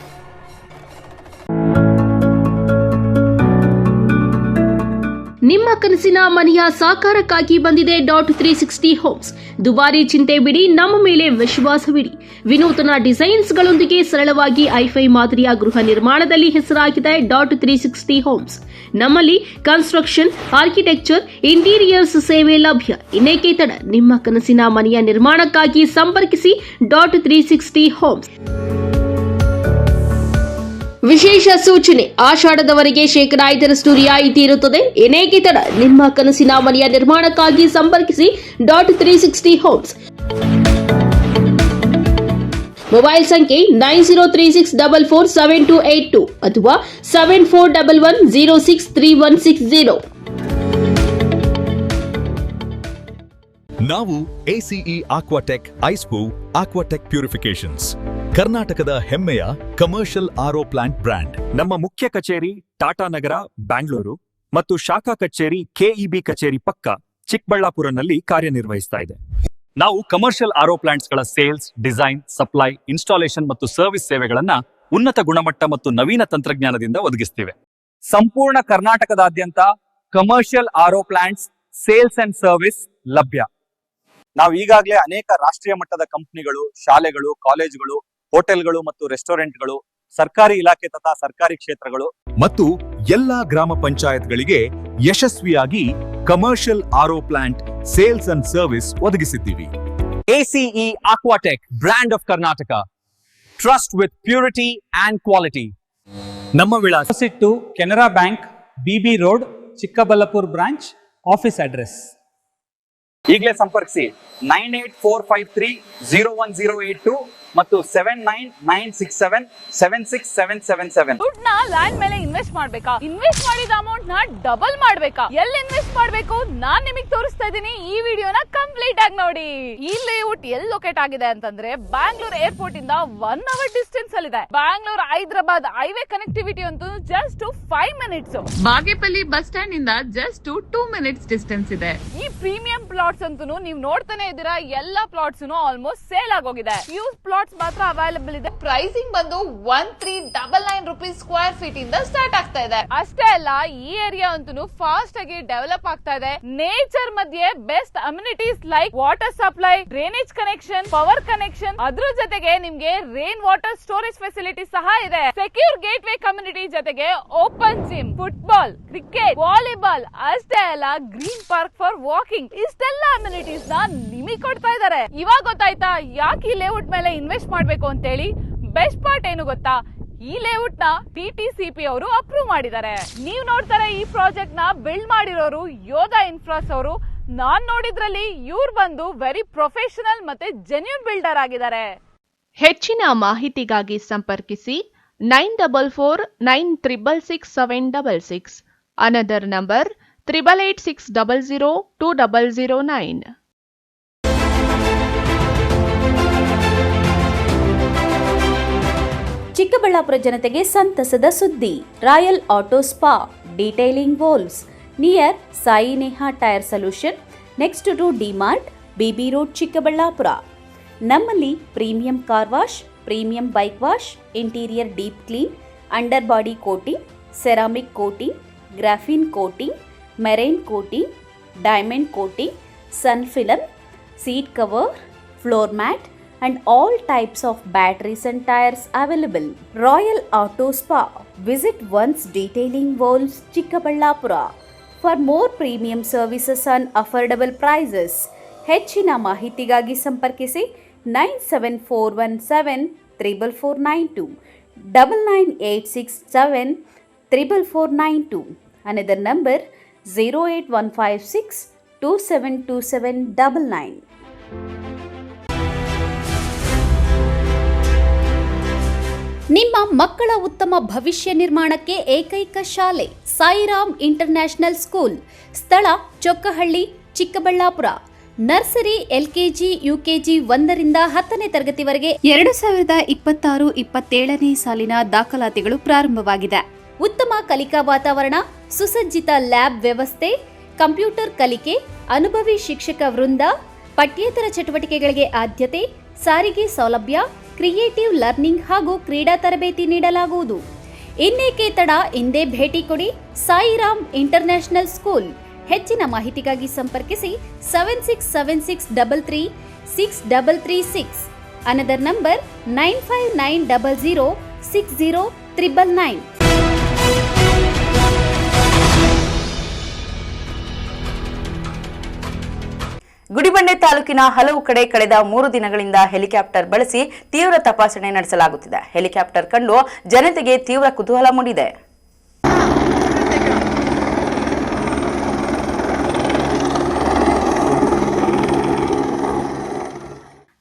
ನಿಮ್ಮ ಕನಸಿನ ಮನೆಯ ಸಾಕಾರಕ್ಕಾಗಿ ಬಂದಿದೆ .360 ಹೋಮ್ಸ್. ದುಬಾರಿ ಚಿಂತೆ ಬಿಡಿ, ನಮ್ಮ ಮೇಲೆ ವಿಶ್ವಾಸವಿಡಿ. ವಿನೂತನ ಡಿಸೈನ್ಸ್ಗಳೊಂದಿಗೆ ಸರಳವಾಗಿ ಐಫೈ ಮಾದರಿಯ ಗೃಹ ನಿರ್ಮಾಣದಲ್ಲಿ ಹೆಸರಾಗಿದೆ .360 ಹೋಮ್ಸ್. ನಮ್ಮಲ್ಲಿ ಕನ್ಸ್ಟ್ರಕ್ಷನ್, ಆರ್ಕಿಟೆಕ್ಚರ್, ಇಂಟೀರಿಯರ್ಸ್ ಸೇವೆ ಲಭ್ಯ. ಇನ್ನೇಕೆ ತಡ, ನಿಮ್ಮ ಕನಸಿನ ಮನೆಯ ನಿರ್ಮಾಣಕ್ಕಾಗಿ ಸಂಪರ್ಕಿಸಿ .360 ಹೋಮ್ಸ್. ವಿಶೇಷ ಸೂಚನೆ, ಆಷಾಢದವರೆಗೆ 5% ರಿಯಾಯಿತಿ ಇರುತ್ತದೆ. ಏನೇಕೆ ತಡ? ನಿಮ್ಮ ಕನಸಿನ ಮನೆಯ ನಿರ್ಮಾಣಕ್ಕಾಗಿ ಸಂಪರ್ಕಿಸಿ .360 ಹೋಮ್ಸ್. ಮೊಬೈಲ್ ಸಂಖ್ಯೆ 9036447282 ಅಥವಾ 7411063160. ನಾವು ACE Aquatech ಐಸ್ಪೂ ಆಕ್ವಾಟೆಕ್ ಪ್ಯೂರಿಫಿಕೇಶನ್ಸ್, ಕರ್ನಾಟಕದ ಹೆಮ್ಮೆಯ ಕಮರ್ಷಿಯಲ್ RO ಪ್ಲಾಂಟ್ ಬ್ರ್ಯಾಂಡ್. ನಮ್ಮ ಮುಖ್ಯ ಕಚೇರಿ ಟಾಟಾ ನಗರ, ಬ್ಯಾಂಗ್ಳೂರು ಮತ್ತು ಶಾಖಾ ಕಚೇರಿ KEB ಕಚೇರಿ ಪಕ್ಕ ಚಿಕ್ಕಬಳ್ಳಾಪುರನಲ್ಲಿ ಕಾರ್ಯನಿರ್ವಹಿಸ್ತಾ ಇದೆ. ನಾವು ಕಮರ್ಷಿಯಲ್ RO ಪ್ಲಾಂಟ್ಸ್ಗಳ ಸೇಲ್ಸ್, ಡಿಸೈನ್, ಸಪ್ಲೈ, ಇನ್ಸ್ಟಾಲೇಷನ್ ಮತ್ತು ಸರ್ವಿಸ್ ಸೇವೆಗಳನ್ನ ಉನ್ನತ ಗುಣಮಟ್ಟ ಮತ್ತು ನವೀನ ತಂತ್ರಜ್ಞಾನದಿಂದ ಒದಗಿಸ್ತಿವೆ. ಸಂಪೂರ್ಣ ಕರ್ನಾಟಕದಾದ್ಯಂತ commercial RO plants sales and service ಲಭ್ಯ. ನಾವು ಈಗಾಗಲೇ ಅನೇಕ ರಾಷ್ಟ್ರೀಯ ಮಟ್ಟದ ಕಂಪನಿಗಳು, ಶಾಲೆಗಳು, ಕಾಲೇಜುಗಳು, ಹೋಟೆಲ್ಗಳು ಮತ್ತು ರೆಸ್ಟೋರೆಂಟ್ಗಳು, ಸರ್ಕಾರಿ ಇಲಾಖೆ ತಥಾ ಸರ್ಕಾರಿ ಕ್ಷೇತ್ರಗಳು ಮತ್ತು ಎಲ್ಲಾ ಗ್ರಾಮ ಪಂಚಾಯತ್ಗಳಿಗೆ ಯಶಸ್ವಿಯಾಗಿ commercial RO plant sales and service ಒದಗಿಸಿದ್ದೀವಿ. ACE Aquatech, brand of Karnataka. Trust with purity and quality. ನಮ್ಮ ವಿಳಾಸ Canara bank, BB road, Chikkaballapur branch. Office address ಈಗಲೇ ಸಂಪರ್ಕಿಸಿ 9845301082 ಮತ್ತು 7996776777. ದುಡ್ಡನ್ನ ಲ್ಯಾಂಡ್ ಮೇಲೆ ಇನ್ವೆಸ್ಟ್ ಮಾಡ್ಬೇಕಾ? ಇನ್ವೆಸ್ಟ್ ಮಾಡಿದ ಅಮೌಂಟ್ ನ ಡಬಲ್ ಮಾಡ್ಬೇಕಾ? ಎಲ್ಲಿ ಇನ್ವೆಸ್ಟ್ ಮಾಡ್ಬೇಕು ನಾನ್ ನಿಮಗೆ ತೋರಿಸ್ತಾ ಇದ್ದೀನಿ. ಈ ವಿಡಿಯೋನ ಕಂಪ್ಲೀಟ್ ಆಗಿ ನೋಡಿ. ಈ ಲೇಔಟ್ ಎಲ್ಲಿ ಲೊಕೇಟ್ ಆಗಿದೆ ಅಂತಂದ್ರೆ ಬ್ಯಾಂಗ್ಳೂರ್ ಏರ್ಪೋರ್ಟ್ ಇಂದ 1 ಅವರ್ ಡಿಸ್ಟೆನ್ಸ್ ಅಲ್ಲಿ ಇದೆ. ಬ್ಯಾಂಗ್ಳೂರ್ ಹೈದರಾಬಾದ್ ಹೈವೇ ಕನೆಕ್ಟಿವಿಟಿ ಅಂತೂ just 5 minutes. Bagepalli bus stand ಇಂದ ಜಸ್ಟ್ 2 ಮಿನಿಟ್ಸ್ ಡಿಸ್ಟೆನ್ಸ್ ಇದೆ. ಈ ಪ್ರೀಮಿಯಂ ಪ್ಲಾಟ್ಸ್ ಅಂತೂ ನೀವು ನೋಡ್ತಾನೆ ಇದ್ದೀರಾ, ಎಲ್ಲಾ ಪ್ಲಾಟ್ಸ್ ಆಲ್ಮೋಸ್ಟ್ ಸೇಲ್ ಆಗೋಗಿದೆ. ಫ್ಯೂ ಪ್ಲಾಟ್ಸ್ ಮಾತ್ರ ಅವೈಲೇಬಲ್ ಇದೆ. ಪ್ರೈಸಿಂಗ್ ಬಂದು 1399 ರೂಪೀಸ್ ಸ್ಕ್ವೇರ್ ಫೀಟ್ ಇಂದ ಸ್ಟಾರ್ಟ್ ಆಗ್ತಾ ಇದೆ. ಅಷ್ಟೇ ಅಲ್ಲ, ಈ ಏರಿಯಾ ಅಂತೂ ಫಾಸ್ಟ್ ಆಗಿ ಡೆವಲಪ್ ಆಗ್ತಾ ಇದೆ. ನೇಚರ್ ಮಧ್ಯೆ best amenities like water supply, drainage connection, power connection, ಅದ್ರ ಜೊತೆಗೆ ನಿಮ್ಗೆ ರೈನ್ ವಾಟರ್ ಸ್ಟೋರೇಜ್ ಫೆಸಿಲಿಟಿ ಸಹ ಇದೆ. ಸೆಕ್ಯೂರ್ ಗೇಟ್ ವೇ ಕಮ್ಯುನಿಟಿ ಜೊತೆಗೆ open gym, football, cricket, volleyball, ಅಷ್ಟೇ ಅಲ್ಲ ಗ್ರೀನ್ ಪಾರ್ಕ್ ಫಾರ್ ವಾಕಿಂಗ್, ಇಷ್ಟೆಲ್ಲ ಅಮ್ಯುನಿಟೀಸ್ ನ ನಿಮಗೆ ಕೊಡ್ತಾ ಇದ್ದಾರೆ. ಇವಾಗ ಗೊತ್ತಾಯ್ತಾ ಯಾಕೆ ಈ ಲೇಔಟ್ ಮೇಲೆ ಇನ್ವೆಸ್ಟ್ ಮಾಡ್ಬೇಕು ಅಂತ ಹೇಳಿ? ಬೆಸ್ಟ್ ಪಾರ್ಟ್ ಏನು ಗೊತ್ತಾ? ಈ ಲೇಔಟ್ ನ TTCP ಅವರು ಅಪ್ರೂವ್ ಮಾಡಿದ್ದಾರೆ. ನೀವು ನೋಡ್ತಾರೆ ಈ ಪ್ರಾಜೆಕ್ಟ್ ನ ಬಿಲ್ಡ್ ಮಾಡಿರೋರು ಯೋಧಾ ಇನ್ಫ್ರಾಸ್ ಅವರು. ನಾನ್ ನೋಡಿದ್ರಲ್ಲಿ ಇವ್ರು ಬಂದು ವೆರಿ ಪ್ರೊಫೆಷನಲ್ ಮತ್ತೆ ಜೆನ್ಯೂನ್ ಬಿಲ್ಡರ್ ಆಗಿದ್ದಾರೆ. ಹೆಚ್ಚಿನ ಮಾಹಿತಿಗಾಗಿ ಸಂಪರ್ಕಿಸಿ 9449666766. Another number 8886002009. ಚಿಕ್ಕಬಳ್ಳಾಪುರ ಜನತೆಗೆ ಸಂತಸದ ಸುದ್ದಿ. Royal auto spa, detailing walls near Sai Neha tyre solution, next to DMart, BB road, Chikkaballapur. ನಮ್ಮಲ್ಲಿ premium car wash, premium bike wash, interior deep clean, under body coating, ceramic coating, graphene coating, marine coating, diamond coating, sun film, seat cover, floor mat and all types of batteries and tires available. Royal Auto Spa. Visit once Detailing Walls, Chikkaballapura. For more premium services and affordable prices. ಹೆಚ್ಚಿನ ಮಾಹಿತಿಗಾಗಿ ಸಂಪರ್ಕಿಸಿ 974174492 9986744492. Another number 08156272799. ನಿಮ್ಮ ಮಕ್ಕಳ ಉತ್ತಮ ಭವಿಷ್ಯ ನಿರ್ಮಾಣಕ್ಕೆ ಏಕೈಕ ಶಾಲೆ ಸಾಯಿರಾಮ್ ಇಂಟರ್ನ್ಯಾಷನಲ್ ಸ್ಕೂಲ್. ಸ್ಥಳ Chokkahalli, Chikkaballapur. Nursery, LKG, UKG 1ರಿಂದ 10ನೇ ತರಗತಿವರೆಗೆ 2026-27ನೇ ಸಾಲಿನ ದಾಖಲಾತಿಗಳು ಪ್ರಾರಂಭವಾಗಿದೆ. ಉತ್ತಮ ಕಲಿಕಾ ವಾತಾವರಣ, ಸುಸಜ್ಜಿತ ಲ್ಯಾಬ್ ವ್ಯವಸ್ಥೆ, ಕಂಪ್ಯೂಟರ್ ಕಲಿಕೆ, ಅನುಭವಿ ಶಿಕ್ಷಕ ವೃಂದ, ಪಠ್ಯೇತರ ಚಟುವಟಿಕೆಗಳಿಗೆ ಆದ್ಯತೆ, ಸಾರಿಗೆ ಸೌಲಭ್ಯ, ಕ್ರಿಯೇಟಿವ್ ಲರ್ನಿಂಗ್ ಹಾಗೂ ಕ್ರೀಡಾ ತರಬೇತಿ ನೀಡಲಾಗುವುದು. ಇನ್ನೇಕೆ ತಡ, ಹಿಂದೆ ಭೇಟಿ ಕೊಡಿ ಸಾಯಿರಾಮ್ ಇಂಟರ್ನ್ಯಾಷನಲ್ ಸ್ಕೂಲ್. ಹೆಚ್ಚಿನ ಮಾಹಿತಿಗಾಗಿ ಸಂಪರ್ಕಿಸಿ 7676336336. Another number 9590060999. ಗುಡಿಬಂಡೆ ತಾಲೂಕಿನ ಹಲವು ಕಡೆ ಕಳೆದ 3 ದಿನಗಳಿಂದ ಹೆಲಿಕಾಪ್ಟರ್ ಬಳಸಿ ತೀವ್ರ ತಪಾಸಣೆ ನಡೆಸಲಾಗುತ್ತಿದೆ. ಹೆಲಿಕಾಪ್ಟರ್ ಕಂಡು ಜನತೆಗೆ ತೀವ್ರ ಕುತೂಹಲ ಮೂಡಿದೆ.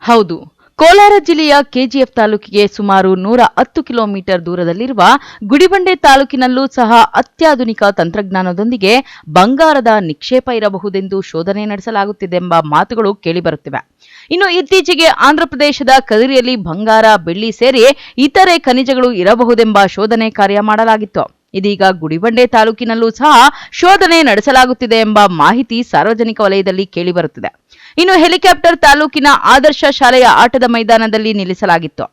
ಹೌದು, ಕೋಲಾರ ಜಿಲ್ಲೆಯ ಕೆಜಿಎಫ್ ತಾಲೂಕಿಗೆ ಸುಮಾರು 110 ಕಿಲೋಮೀಟರ್ ದೂರದಲ್ಲಿರುವ ಗುಡಿಬಂಡೆ ತಾಲೂಕಿನಲ್ಲೂ ಸಹ ಅತ್ಯಾಧುನಿಕ ತಂತ್ರಜ್ಞಾನದೊಂದಿಗೆ ಬಂಗಾರದ ನಿಕ್ಷೇಪ ಇರಬಹುದೆಂದು ಶೋಧನೆ ನಡೆಸಲಾಗುತ್ತಿದೆಂಬ ಮಾತುಗಳು ಕೇಳಿಬರುತ್ತಿವೆ. ಇನ್ನು ಇತ್ತೀಚೆಗೆ ಆಂಧ್ರಪ್ರದೇಶದ ಕದಿರಿಯಲ್ಲಿ ಬಂಗಾರ, ಬೆಳ್ಳಿ ಸೇರಿ ಇತರೆ ಖನಿಜಗಳು ಇರಬಹುದೆಂಬ ಶೋಧನೆ ಕಾರ್ಯ ಮಾಡಲಾಗಿತ್ತು. ಇದೀಗ ಗುಡಿಬಂಡೆ ತಾಲೂಕಿನಲ್ಲೂ ಸಹ ಶೋಧನೆ ನಡೆಸಲಾಗುತ್ತಿದೆ ಎಂಬ ಮಾಹಿತಿ ಸಾರ್ವಜನಿಕ ವಲಯದಲ್ಲಿ ಕೇಳಿಬರುತ್ತಿದೆ. ಇನ್ನು ಹೆಲಿಕಾಪ್ಟರ್ ತಾಲೂಕಿನ ಆದರ್ಶ ಶಾಲೆಯ ಆಟದ ಮೈದಾನದಲ್ಲಿ ನಿಲ್ಲಿಸಲಾಗಿತ್ತು.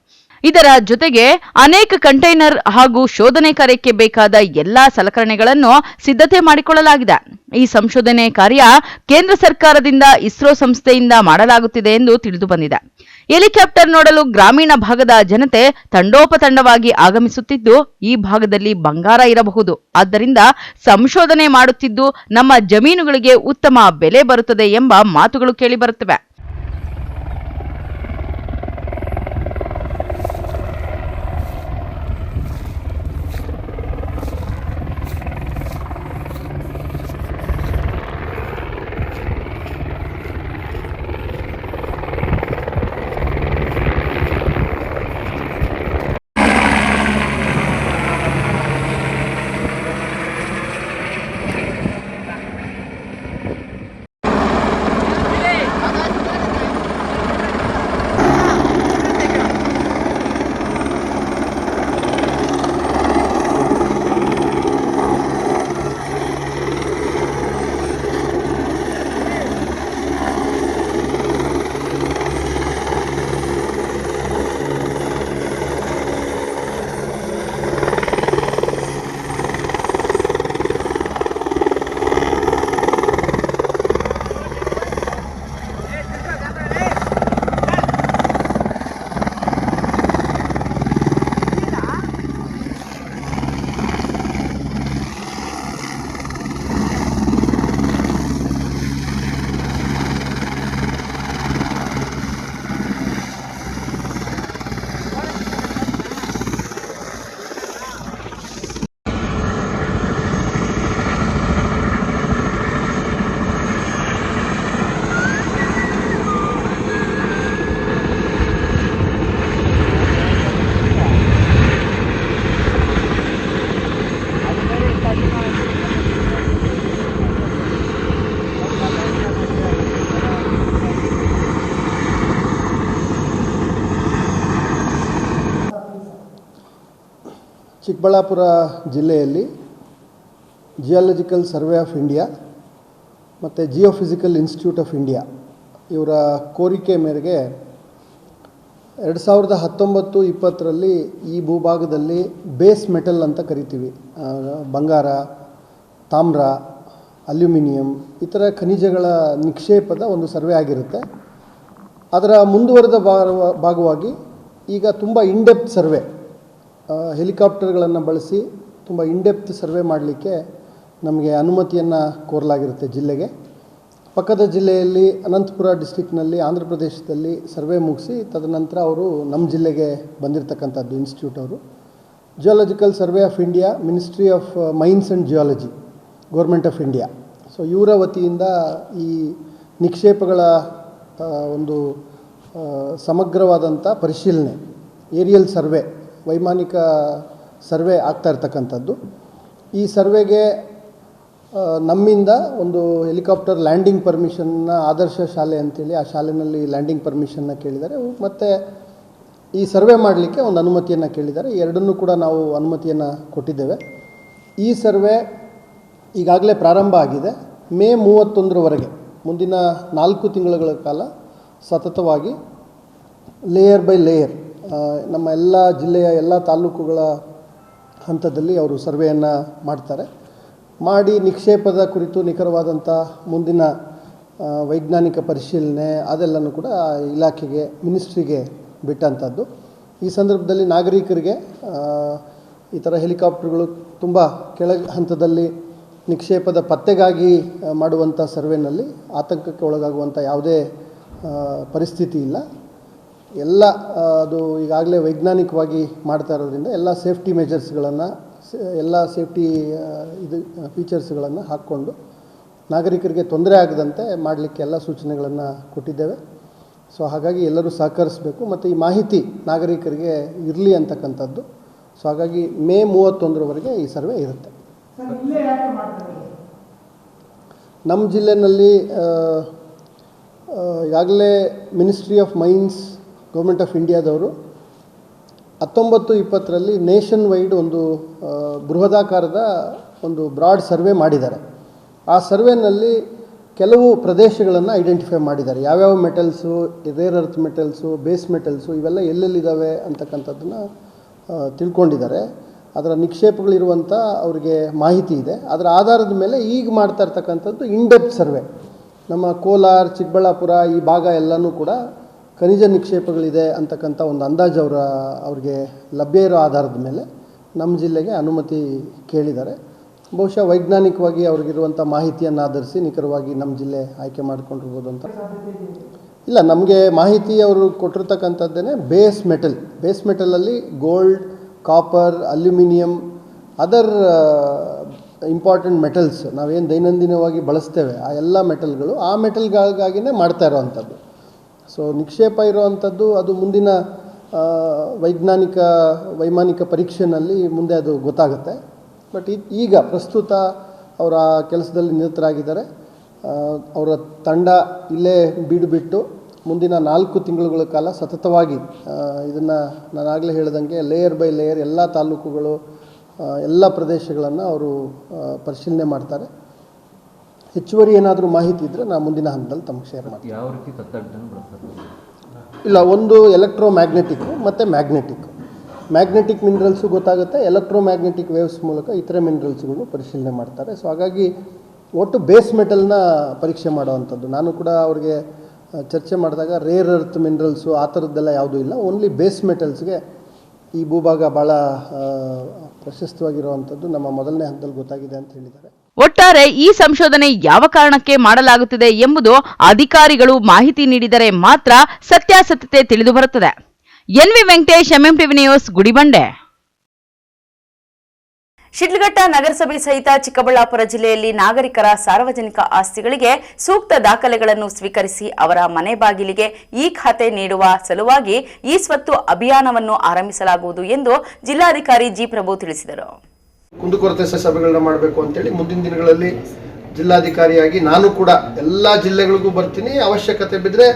ಇದರ ಜೊತೆಗೆ ಅನೇಕ ಕಂಟೈನರ್ ಹಾಗೂ ಶೋಧನೆ ಕಾರ್ಯಕ್ಕೆ ಬೇಕಾದ ಎಲ್ಲಾ ಸಲಕರಣೆಗಳನ್ನು ಸಿದ್ಧತೆ ಮಾಡಿಕೊಳ್ಳಲಾಗಿದೆ. ಈ ಸಂಶೋಧನೆ ಕಾರ್ಯ ಕೇಂದ್ರ ಸರ್ಕಾರದಿಂದ ಇಸ್ರೋ ಸಂಸ್ಥೆಯಿಂದ ಮಾಡಲಾಗುತ್ತಿದೆ ಎಂದು ತಿಳಿದು ಬಂದಿದೆ. ಹೆಲಿಕಾಪ್ಟರ್ ನೋಡಲು ಗ್ರಾಮೀಣ ಭಾಗದ ಜನತೆ ತಂಡೋಪತಂಡವಾಗಿ ಆಗಮಿಸುತ್ತಿದ್ದು, ಈ ಭಾಗದಲ್ಲಿ ಬಂಗಾರ ಇರಬಹುದು, ಆದ್ದರಿಂದ ಸಂಶೋಧನೆ ಮಾಡುತ್ತಿದ್ದು ನಮ್ಮ ಜಮೀನುಗಳಿಗೆ ಉತ್ತಮ ಬೆಲೆ ಬರುತ್ತದೆ ಎಂಬ ಮಾತುಗಳು ಕೇಳಿಬರುತ್ತವೆ. ಚಿಕ್ಕಬಳ್ಳಾಪುರ ಜಿಲ್ಲೆಯಲ್ಲಿ ಜಿಯಾಲಜಿಕಲ್ ಸರ್ವೆ ಆಫ್ ಇಂಡಿಯಾ ಮತ್ತು ಜಿಯೋಫಿಸಿಕಲ್ ಇನ್ಸ್ಟಿಟ್ಯೂಟ್ ಆಫ್ ಇಂಡಿಯಾ ಇವರ ಕೋರಿಕೆ ಮೇರೆಗೆ 2019-20 ಈ ಭೂಭಾಗದಲ್ಲಿ ಬೇಸ್ ಮೆಟಲ್ ಅಂತ ಕರಿತೀವಿ, ಬಂಗಾರ, ತಾಮ್ರ, ಅಲ್ಯೂಮಿನಿಯಂ ಇತರ ಖನಿಜಗಳ ನಿಕ್ಷೇಪದ ಒಂದು ಸರ್ವೆ ಆಗಿರುತ್ತೆ. ಅದರ ಮುಂದುವರೆದ ಭಾಗವಾಗಿ ಈಗ ತುಂಬ ಇನ್ಡೆಪ್ತ್ ಸರ್ವೆ, ಹೆಲಿಕಾಪ್ಟರ್ಗಳನ್ನು ಬಳಸಿ ತುಂಬ ಇನ್ಡೆಪ್ತ್ ಸರ್ವೆ ಮಾಡಲಿಕ್ಕೆ ನಮಗೆ ಅನುಮತಿಯನ್ನು ಕೋರಲಾಗಿರುತ್ತೆ ಜಿಲ್ಲೆಗೆ. ಪಕ್ಕದ ಜಿಲ್ಲೆಯಲ್ಲಿ ಅನಂತಪುರ ಡಿಸ್ಟಿಕ್ನಲ್ಲಿ ಆಂಧ್ರ ಪ್ರದೇಶದಲ್ಲಿ ಸರ್ವೆ ಮುಗಿಸಿ ತದನಂತರ ಅವರು ನಮ್ಮ ಜಿಲ್ಲೆಗೆ ಬಂದಿರತಕ್ಕಂಥದ್ದು ಇನ್ಸ್ಟಿಟ್ಯೂಟ್ ಅವರು. Geological survey of India, ministry of mains and geology, government of India, so ಇವರ ವತಿಯಿಂದ ಈ ನಿಕ್ಷೇಪಗಳ ಒಂದು ಸಮಗ್ರವಾದಂಥ ಪರಿಶೀಲನೆ, ಏರಿಯಲ್ ಸರ್ವೆ, ವೈಮಾನಿಕ ಸರ್ವೆ ಆಗ್ತಾ ಇರ್ತಕ್ಕಂಥದ್ದು. ಈ ಸರ್ವೆಗೆ ನಮ್ಮಿಂದ ಒಂದು ಹೆಲಿಕಾಪ್ಟರ್ ಲ್ಯಾಂಡಿಂಗ್ ಪರ್ಮಿಷನ್ನ ಆದರ್ಶ ಶಾಲೆ ಅಂತೇಳಿ ಆ ಶಾಲೆಯಲ್ಲಿ ಲ್ಯಾಂಡಿಂಗ್ ಪರ್ಮಿಷನ್ನ ಕೇಳಿದ್ದಾರೆ, ಮತ್ತು ಈ ಸರ್ವೆ ಮಾಡಲಿಕ್ಕೆ ಒಂದು ಅನುಮತಿಯನ್ನು ಕೇಳಿದ್ದಾರೆ. ಎರಡನ್ನೂ ಕೂಡ ನಾವು ಅನುಮತಿಯನ್ನು ಕೊಟ್ಟಿದ್ದೇವೆ. ಈ ಸರ್ವೆ ಈಗಾಗಲೇ ಪ್ರಾರಂಭ ಆಗಿದೆ. ಮೇ 31ರವರೆಗೆ ಮುಂದಿನ 4 ತಿಂಗಳುಗಳ ಕಾಲ ಸತತವಾಗಿ ಲೇಯರ್ ಬೈ ಲೇಯರ್ ನಮ್ಮ ಎಲ್ಲ ಜಿಲ್ಲೆಯ ಎಲ್ಲ ತಾಲೂಕುಗಳ ಹಂತದಲ್ಲಿ ಅವರು ಸರ್ವೆಯನ್ನು ಮಾಡ್ತಾರೆ. ಮಾಡಿ ನಿಕ್ಷೇಪದ ಕುರಿತು ನಿಖರವಾದಂಥ ಮುಂದಿನ ವೈಜ್ಞಾನಿಕ ಪರಿಶೀಲನೆ ಅದೆಲ್ಲನೂ ಕೂಡ ಇಲಾಖೆಗೆ, ಮಿನಿಸ್ಟ್ರಿಗೆ ಬಿಟ್ಟಂಥದ್ದು. ಈ ಸಂದರ್ಭದಲ್ಲಿ ನಾಗರಿಕರಿಗೆ ಈ ಥರ ಹೆಲಿಕಾಪ್ಟರ್ಗಳು ತುಂಬ ಕೆಳ ಹಂತದಲ್ಲಿ ನಿಕ್ಷೇಪದ ಪತ್ತೆಗಾಗಿ ಮಾಡುವಂಥ ಸರ್ವೆನಲ್ಲಿ ಆತಂಕಕ್ಕೆ ಒಳಗಾಗುವಂಥ ಯಾವುದೇ ಪರಿಸ್ಥಿತಿ ಇಲ್ಲ. ಎಲ್ಲ ಅದು ಈಗಾಗಲೇ ವೈಜ್ಞಾನಿಕವಾಗಿ ಮಾಡ್ತಾ ಇರೋದ್ರಿಂದ ಎಲ್ಲ ಸೇಫ್ಟಿ ಮೆಜರ್ಸ್ಗಳನ್ನು, ಎಲ್ಲ ಸೇಫ್ಟಿ ಫೀಚರ್ಸ್ಗಳನ್ನು ಹಾಕ್ಕೊಂಡು ನಾಗರಿಕರಿಗೆ ತೊಂದರೆ ಆಗದಂತೆ ಮಾಡಲಿಕ್ಕೆ ಎಲ್ಲ ಸೂಚನೆಗಳನ್ನು ಕೊಟ್ಟಿದ್ದೇವೆ. ಸೊ ಹಾಗಾಗಿ ಎಲ್ಲರೂ ಸಹಕರಿಸಬೇಕು ಮತ್ತು ಈ ಮಾಹಿತಿ ನಾಗರಿಕರಿಗೆ ಇರಲಿ ಅಂತಕ್ಕಂಥದ್ದು. ಸೊ ಹಾಗಾಗಿ ಮೇ 31ರವರೆಗೆ ಈ ಸರ್ವೆ ಇರುತ್ತೆ. ನಮ್ಮ ಜಿಲ್ಲೆಯಲ್ಲಿ ಈಗಾಗಲೇ ministry of mains, government of ಇಂಡಿಯಾದವರು 19-20ರಲ್ಲಿ ನೇಷನ್ ವೈಡ್ ಒಂದು ಬೃಹದಾಕಾರದ ಒಂದು ಬ್ರಾಡ್ ಸರ್ವೆ ಮಾಡಿದ್ದಾರೆ. ಆ ಸರ್ವೆನಲ್ಲಿ ಕೆಲವು ಪ್ರದೇಶಗಳನ್ನು ಐಡೆಂಟಿಫೈ ಮಾಡಿದ್ದಾರೆ. ಯಾವ್ಯಾವ metals, rare earth metals, base metals ಇವೆಲ್ಲ ಎಲ್ಲೆಲ್ಲಿದ್ದಾವೆ ಅಂತಕ್ಕಂಥದ್ದನ್ನು ತಿಳ್ಕೊಂಡಿದ್ದಾರೆ. ಅದರ ನಿಕ್ಷೇಪಗಳಿರುವಂಥ ಅವರಿಗೆ ಮಾಹಿತಿ ಇದೆ. ಅದರ ಆಧಾರದ ಮೇಲೆ ಈಗ ಮಾಡ್ತಾ ಇರ್ತಕ್ಕಂಥದ್ದು ಇನ್ಡೆಪ್ತ್ ಸರ್ವೆ. ನಮ್ಮ ಕೋಲಾರ, ಚಿಕ್ಕಬಳ್ಳಾಪುರ ಈ ಭಾಗ ಎಲ್ಲನೂ ಕೂಡ ಖನಿಜ ನಿಕ್ಷೇಪಗಳಿದೆ ಅಂತಕ್ಕಂಥ ಒಂದು ಅಂದಾಜು ಅವ್ರಿಗೆ ಲಭ್ಯ ಇರೋ ಆಧಾರದ ಮೇಲೆ ನಮ್ಮ ಜಿಲ್ಲೆಗೆ ಅನುಮತಿ ಕೇಳಿದ್ದಾರೆ. ಬಹುಶಃ ವೈಜ್ಞಾನಿಕವಾಗಿ ಅವ್ರಿಗಿರುವಂಥ ಮಾಹಿತಿಯನ್ನು ಆಧರಿಸಿ ನಿಖರವಾಗಿ ನಮ್ಮ ಜಿಲ್ಲೆ ಆಯ್ಕೆ ಮಾಡ್ಕೊಂಡಿರ್ಬೋದು ಅಂತ. ಇಲ್ಲ, ನಮಗೆ ಮಾಹಿತಿ ಅವರು ಕೊಟ್ಟಿರ್ತಕ್ಕಂಥದ್ದೇ ಬೇಸ್ ಮೆಟಲಲ್ಲಿ gold, copper, aluminium, other important metals ನಾವೇನು ದೈನಂದಿನವಾಗಿ ಬಳಸ್ತೇವೆ ಆ ಎಲ್ಲ ಮೆಟಲ್ಗಳು ಆ ಮೆಟಲ್ಗಳಿಗಾಗಿಯೇ ಮಾಡ್ತಾ ಇರೋವಂಥದ್ದು. ಸೊ ನಿಕ್ಷೇಪ ಇರೋವಂಥದ್ದು ಅದು ಮುಂದಿನ ವೈಮಾನಿಕ ಪರೀಕ್ಷೆಯಲ್ಲಿ ಮುಂದೆ ಅದು ಗೊತ್ತಾಗುತ್ತೆ. ಬಟ್ ಈಗ ಪ್ರಸ್ತುತ ಅವರ ಕೆಲಸದಲ್ಲಿ ನಿರತರಾಗಿದ್ದಾರೆ. ಅವರ ತಂಡ ಇಲ್ಲೇ ಬಿಟ್ಟು ಮುಂದಿನ 4 ತಿಂಗಳುಗಳ ಕಾಲ ಸತತವಾಗಿ ಇದನ್ನು ನಾನಾಗಲೇ ಹೇಳ್ದಂಗೆ ಲೇಯರ್ ಬೈ ಲೇಯರ್ ಎಲ್ಲ ತಾಲೂಕುಗಳು, ಎಲ್ಲ ಪ್ರದೇಶಗಳನ್ನು ಅವರು ಪರಿಶೀಲನೆ ಮಾಡ್ತಾರೆ. ಹೆಚ್ಚುವರಿ ಏನಾದರೂ ಮಾಹಿತಿ ಇದ್ದರೆ ನಾನು ಮುಂದಿನ ಹಂತದಲ್ಲಿ ತಮಗೆ ಶೇರ್ ಮಾಡ್ತೀನಿ. ಯಾವ ರೀತಿ ತಂತ್ರಜ್ಞಾನ ಬಳಸ್ತಾರೆ? ಇಲ್ಲ, ಒಂದು ಎಲೆಕ್ಟ್ರೋಮ್ಯಾಗ್ನೆಟಿಕ್ಕು ಮತ್ತು ಮ್ಯಾಗ್ನೆಟಿಕ್ ಮಿನರಲ್ಸು ಗೊತ್ತಾಗುತ್ತೆ. ಎಲೆಕ್ಟ್ರೋಮ್ಯಾಗ್ನೆಟಿಕ್ ವೇವ್ಸ್ ಮೂಲಕ ಇತರೆ ಮಿನರಲ್ಸ್ಗಳು ಪರಿಶೀಲನೆ ಮಾಡ್ತಾರೆ. ಸೊ ಹಾಗಾಗಿ ಒಟ್ಟು ಬೇಸ್ ಮೆಟಲ್ನ ಪರೀಕ್ಷೆ ಮಾಡೋವಂಥದ್ದು. ನಾನು ಕೂಡ ಅವ್ರಿಗೆ ಚರ್ಚೆ ಮಾಡಿದಾಗ ರೇರ್ ಅರ್ತ್ ಮಿನರಲ್ಸು ಆ ಥರದ್ದೆಲ್ಲ ಯಾವುದೂ ಇಲ್ಲ, ಓನ್ಲಿ ಬೇಸ್ ಮೆಟಲ್ಸ್ಗೆ ಈ ಭೂಭಾಗ ಭಾಳ ಪ್ರಶಸ್ತವಾಗಿರುವಂಥದ್ದು ನಮ್ಮ ಮೊದಲನೇ ಹಂತದಲ್ಲಿ ಗೊತ್ತಾಗಿದೆ ಅಂತ ಹೇಳಿದ್ದಾರೆ. ಒಟ್ಟಾರೆ ಈ ಸಂಶೋಧನೆ ಯಾವ ಕಾರಣಕ್ಕೆ ಮಾಡಲಾಗುತ್ತಿದೆ ಎಂಬುದು ಅಧಿಕಾರಿಗಳು ಮಾಹಿತಿ ನೀಡಿದರೆ ಮಾತ್ರ ಸತ್ಯಾಸತ್ಯತೆ ತಿಳಿದು ಬರುತ್ತದೆ. NV Venkatesh, MMTV news, Gudibande. Shidlaghatta ನಗರಸಭೆ ಸಹಿತ ಚಿಕ್ಕಬಳ್ಳಾಪುರ ಜಿಲ್ಲೆಯಲ್ಲಿ ನಾಗರಿಕರ ಸಾರ್ವಜನಿಕ ಆಸ್ತಿಗಳಿಗೆ ಸೂಕ್ತ ದಾಖಲೆಗಳನ್ನು ಸ್ವೀಕರಿಸಿ ಅವರ ಮನೆ ಬಾಗಿಲಿಗೆ ಈ ಖಾತೆ ನೀಡುವ ಸಲುವಾಗಿ ಈ ಸ್ವತ್ತು ಅಭಿಯಾನವನ್ನು ಆರಂಭಿಸಲಾಗುವುದು ಎಂದು ಜಿಲ್ಲಾಧಿಕಾರಿ ಜಿ ಪ್ರಭು ತಿಳಿಸಿದರು. ಕುಂದುಕೊರತೆ ಸಭೆಗಳನ್ನ ಮಾಡಬೇಕು ಅಂತೇಳಿ ಮುಂದಿನ ದಿನಗಳಲ್ಲಿ ಜಿಲ್ಲಾಧಿಕಾರಿಯಾಗಿ ನಾನು ಕೂಡ ಎಲ್ಲ ಜಿಲ್ಲೆಗಳಿಗೂ ಬರ್ತೀನಿ. ಅವಶ್ಯಕತೆ ಬಿದ್ದರೆ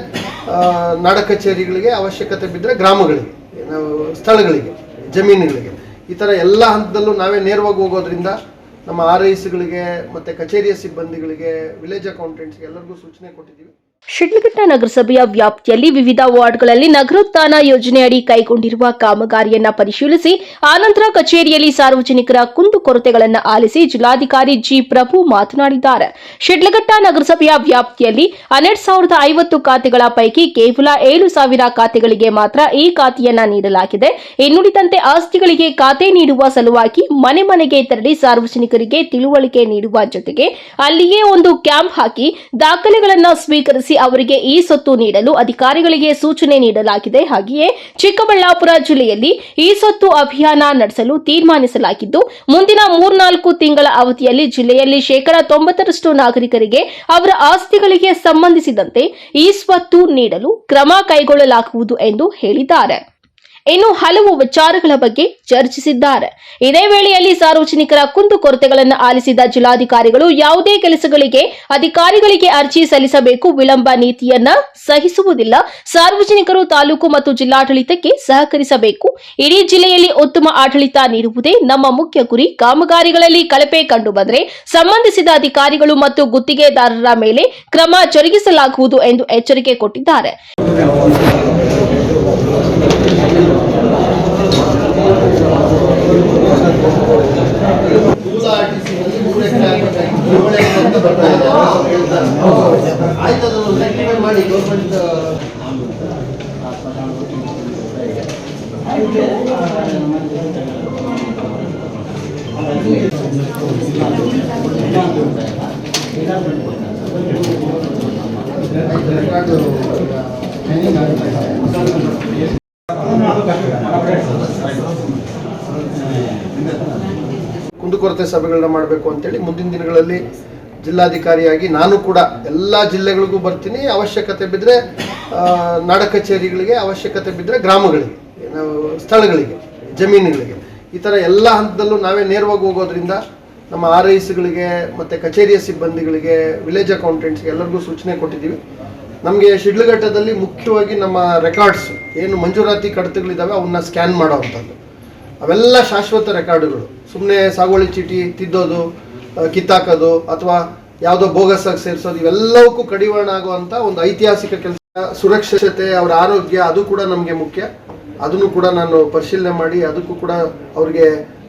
ನಾಡ ಕಚೇರಿಗಳಿಗೆ, ಅವಶ್ಯಕತೆ ಬಿದ್ದರೆ ಗ್ರಾಮಗಳಿಗೆ, ಸ್ಥಳಗಳಿಗೆ, ಜಮೀನುಗಳಿಗೆ, ಈ ಥರ ಎಲ್ಲ ಹಂತದಲ್ಲೂ ನಾವೇ ನೇರವಾಗಿ ಹೋಗೋದ್ರಿಂದ ನಮ್ಮ RISಗಳಿಗೆ ಮತ್ತು ಕಚೇರಿಯ ಸಿಬ್ಬಂದಿಗಳಿಗೆ, ವಿಲೇಜ್ ಅಕೌಂಟೆಂಟ್ಸ್ಗೆ ಎಲ್ಲರಿಗೂ ಸೂಚನೆ ಕೊಟ್ಟಿದ್ದೀವಿ. ಶಿಡ್ಲಘಟ್ಟ ನಗರಸಭೆಯ ವ್ಯಾಪ್ತಿಯಲ್ಲಿ ವಿವಿಧ ವಾರ್ಡ್ಗಳಲ್ಲಿ ನಗರೋತ್ಥಾನ ಯೋಜನೆಯಡಿ ಕೈಗೊಂಡಿರುವ ಕಾಮಗಾರಿಯನ್ನ ಪರಿಶೀಲಿಸಿ ಆನಂತರ ಕಚೇರಿಯಲ್ಲಿ ಸಾರ್ವಜನಿಕರ ಕುಂದುಕೊರತೆಗಳನ್ನು ಆಲಿಸಿ ಜಿಲ್ಲಾಧಿಕಾರಿ ಜಿ ಪ್ರಭು ಮಾತನಾಡಿದ್ದಾರೆ. ಶಿಡ್ಲಘಟ್ಟ ನಗರಸಭೆಯ ವ್ಯಾಪ್ತಿಯಲ್ಲಿ 12,050 ಖಾತೆಗಳ ಪೈಕಿ ಕೇವಲ 7,000 ಖಾತೆಗಳಿಗೆ ಮಾತ್ರ ಈ ಖಾತೆಯನ್ನ ನೀಡಲಾಗಿದೆ. ಇನ್ನುಳಿದಂತೆ ಆಸ್ತಿಗಳಿಗೆ ಖಾತೆ ನೀಡುವ ಸಲುವಾಗಿ ಮನೆ ಮನೆಗೆ ತೆರಳಿ ಸಾರ್ವಜನಿಕರಿಗೆ ತಿಳುವಳಿಕೆ ನೀಡುವ ಜೊತೆಗೆ ಅಲ್ಲಿಯೇ ಒಂದು ಕ್ಯಾಂಪ್ ಹಾಕಿ ದಾಖಲೆಗಳನ್ನು ಸ್ವೀಕರಿಸಿ ಅವರಿಗೆ ಈ ಸ್ವತ್ತು ನೀಡಲು ಅಧಿಕಾರಿಗಳಿಗೆ ಸೂಚನೆ ನೀಡಲಾಗಿದೆ. ಹಾಗೆಯೇ ಚಿಕ್ಕಬಳ್ಳಾಪುರ ಜಿಲ್ಲೆಯಲ್ಲಿ ಈ ಸ್ವತ್ತು ಅಭಿಯಾನ ನಡೆಸಲು ತೀರ್ಮಾನಿಸಲಾಗಿದ್ದು ಮುಂದಿನ 3-4 ತಿಂಗಳ ಅವಧಿಯಲ್ಲಿ ಜಿಲ್ಲೆಯಲ್ಲಿ 90% ನಾಗರಿಕರಿಗೆ ಅವರ ಆಸ್ತಿಗಳಿಗೆ ಸಂಬಂಧಿಸಿದಂತೆ ಈ ಸ್ವತ್ತು ನೀಡಲು ಕ್ರಮ ಕೈಗೊಳ್ಳಲಾಗುವುದು ಎಂದು ಹೇಳಿದ್ದಾರೆ. ಇನ್ನು ಹಲವು ವಿಚಾರಗಳ ಬಗ್ಗೆ ಚರ್ಚಿಸಿದ್ದಾರೆ. ಇದೇ ವೇಳೆಯಲ್ಲಿ ಸಾರ್ವಜನಿಕರ ಕುಂದುಕೊರತೆಗಳನ್ನು ಆಲಿಸಿದ ಜಿಲ್ಲಾಧಿಕಾರಿಗಳು ಯಾವುದೇ ಕೆಲಸಗಳಿಗೆ ಅಧಿಕಾರಿಗಳಿಗೆ ಅರ್ಜಿ ಸಲ್ಲಿಸಬೇಕು, ವಿಳಂಬ ನೀತಿಯನ್ನ ಸಹಿಸುವುದಿಲ್ಲ. ಸಾರ್ವಜನಿಕರು ತಾಲೂಕು ಮತ್ತು ಜಿಲ್ಲಾಡಳಿತಕ್ಕೆ ಸಹಕರಿಸಬೇಕು. ಇಡೀ ಜಿಲ್ಲೆಯಲ್ಲಿ ಉತ್ತಮ ಆಡಳಿತ ನೀಡುವುದೇ ನಮ್ಮ ಮುಖ್ಯ ಗುರಿ. ಕಾಮಗಾರಿಗಳಲ್ಲಿ ಕಳಪೆ ಕಂಡುಬಂದರೆ ಸಂಬಂಧಿಸಿದ ಅಧಿಕಾರಿಗಳು ಮತ್ತು ಗುತ್ತಿಗೆದಾರರ ಮೇಲೆ ಕ್ರಮ ಜರುಗಿಸಲಾಗುವುದು ಎಂದು ಎಚ್ಚರಿಕೆ ಕೊಟ್ಟಿದ್ದಾರೆ. ಮಾಡಿ ಗೌರ್ಮೆಂಟ್ ಕುಂದುಕೊರತೆ ಸಭೆಗಳನ್ನ ಮಾಡಬೇಕು ಅಂತೇಳಿ ಮುಂದಿನ ದಿನಗಳಲ್ಲಿ ಜಿಲ್ಲಾಧಿಕಾರಿಯಾಗಿ ನಾನು ಕೂಡ ಎಲ್ಲ ಜಿಲ್ಲೆಗಳಿಗೂ ಬರ್ತೀನಿ. ಅವಶ್ಯಕತೆ ಬಿದ್ದರೆ ನಾಡ ಕಚೇರಿಗಳಿಗೆ, ಅವಶ್ಯಕತೆ ಬಿದ್ದರೆ ಗ್ರಾಮಗಳಿಗೆ, ಸ್ಥಳಗಳಿಗೆ, ಜಮೀನುಗಳಿಗೆ, ಈ ಥರ ಎಲ್ಲ ಹಂತದಲ್ಲೂ ನಾವೇ ನೇರವಾಗಿ ಹೋಗೋದ್ರಿಂದ ನಮ್ಮ RISಗಳಿಗೆ ಮತ್ತು ಕಚೇರಿಯ ಸಿಬ್ಬಂದಿಗಳಿಗೆ, ವಿಲೇಜ್ ಅಕೌಂಟೆಂಟ್ಸ್ಗೆ ಎಲ್ಲರಿಗೂ ಸೂಚನೆ ಕೊಟ್ಟಿದ್ದೀವಿ. ನಮಗೆ ಶಿಡ್ಲಘಟ್ಟದಲ್ಲಿ ಮುಖ್ಯವಾಗಿ ನಮ್ಮ ರೆಕಾರ್ಡ್ಸ್ ಏನು ಮಂಜೂರಾತಿ ಕಡತಗಳಿದ್ದಾವೆ ಅವನ್ನ ಸ್ಕ್ಯಾನ್ ಮಾಡೋವಂಥದ್ದು, ಅವೆಲ್ಲ ಶಾಶ್ವತ ರೆಕಾರ್ಡುಗಳು. ಸುಮ್ಮನೆ ಸಾಗುವಳಿ ಚೀಟಿ ತಿದ್ದೋದು, ಕಿತ್ತಾಕೋದು ಅಥವಾ ಯಾವುದೋ ಬೋಗಸ್ಸಾಗಿ ಸೇರಿಸೋದು, ಇವೆಲ್ಲವಕ್ಕೂ ಕಡಿವಾಣ ಆಗುವಂಥ ಒಂದು ಐತಿಹಾಸಿಕ ಕೆಲಸ. ಸುರಕ್ಷತೆ, ಅವರ ಆರೋಗ್ಯ, ಅದು ಕೂಡ ನಮಗೆ ಮುಖ್ಯ. ಅದನ್ನು ಕೂಡ ನಾನು ಪರಿಶೀಲನೆ ಮಾಡಿ ಅದಕ್ಕೂ ಕೂಡ ಅವ್ರಿಗೆ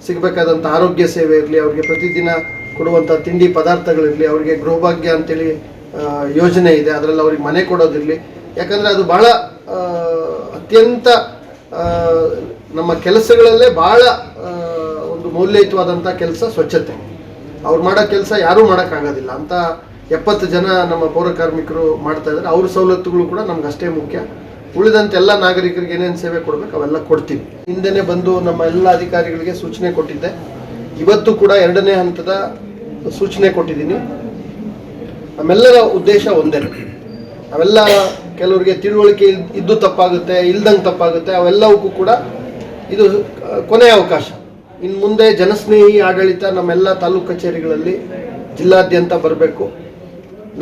ಸಿಗಬೇಕಾದಂಥ ಆರೋಗ್ಯ ಸೇವೆ ಇರಲಿ, ಅವ್ರಿಗೆ ಪ್ರತಿದಿನ ಕೊಡುವಂಥ ತಿಂಡಿ ಪದಾರ್ಥಗಳಿರಲಿ, ಅವ್ರಿಗೆ ಗೃಹಭಾಗ್ಯ ಅಂತೇಳಿ ಯೋಜನೆ ಇದೆ, ಅದರಲ್ಲಿ ಅವ್ರಿಗೆ ಮನೆ ಕೊಡೋದಿರಲಿ. ಯಾಕಂದರೆ ಅದು ಭಾಳ ಅತ್ಯಂತ ನಮ್ಮ ಕೆಲಸಗಳಲ್ಲೇ ಭಾಳ ಒಂದು ಮೌಲ್ಯಯುತವಾದಂಥ ಕೆಲಸ ಸ್ವಚ್ಛತೆ. ಅವ್ರು ಮಾಡೋ ಕೆಲಸ ಯಾರೂ ಮಾಡೋಕ್ಕಾಗೋದಿಲ್ಲ ಅಂತ 70 ಜನ ನಮ್ಮ ಪೌರ ಕಾರ್ಮಿಕರು ಮಾಡ್ತಾ ಇದ್ದಾರೆ. ಅವ್ರ ಸವಲತ್ತುಗಳು ಕೂಡ ನಮ್ಗೆ ಅಷ್ಟೇ ಮುಖ್ಯ. ಉಳಿದಂತೆ ಎಲ್ಲ ನಾಗರಿಕರಿಗೆ ಏನೇನು ಸೇವೆ ಕೊಡಬೇಕು ಅವೆಲ್ಲ ಕೊಡ್ತೀವಿ. ಹಿಂದೆನೇ ಬಂದು ನಮ್ಮ ಎಲ್ಲ ಅಧಿಕಾರಿಗಳಿಗೆ ಸೂಚನೆ ಕೊಟ್ಟಿದ್ದೆ. ಇವತ್ತು ಕೂಡ 2ನೇ ಹಂತದ ಸೂಚನೆ ಕೊಟ್ಟಿದ್ದೀನಿ. ನಮ್ಮೆಲ್ಲರ ಉದ್ದೇಶ ಒಂದೇ. ಅವೆಲ್ಲ ಕೆಲವರಿಗೆ ತಿಳುವಳಿಕೆ ಇದ್ದು ತಪ್ಪಾಗುತ್ತೆ, ಇಲ್ದಂಗೆ ತಪ್ಪಾಗುತ್ತೆ, ಅವೆಲ್ಲವಕ್ಕೂ ಕೂಡ ಇದು ಕೊನೆಯ ಅವಕಾಶ. ಇನ್ನು ಮುಂದೆ ಜನಸ್ನೇಹಿ ಆಡಳಿತ ನಮ್ಮೆಲ್ಲ ತಾಲೂಕು ಕಚೇರಿಗಳಲ್ಲಿ ಜಿಲ್ಲಾದ್ಯಂತ ಬರಬೇಕು.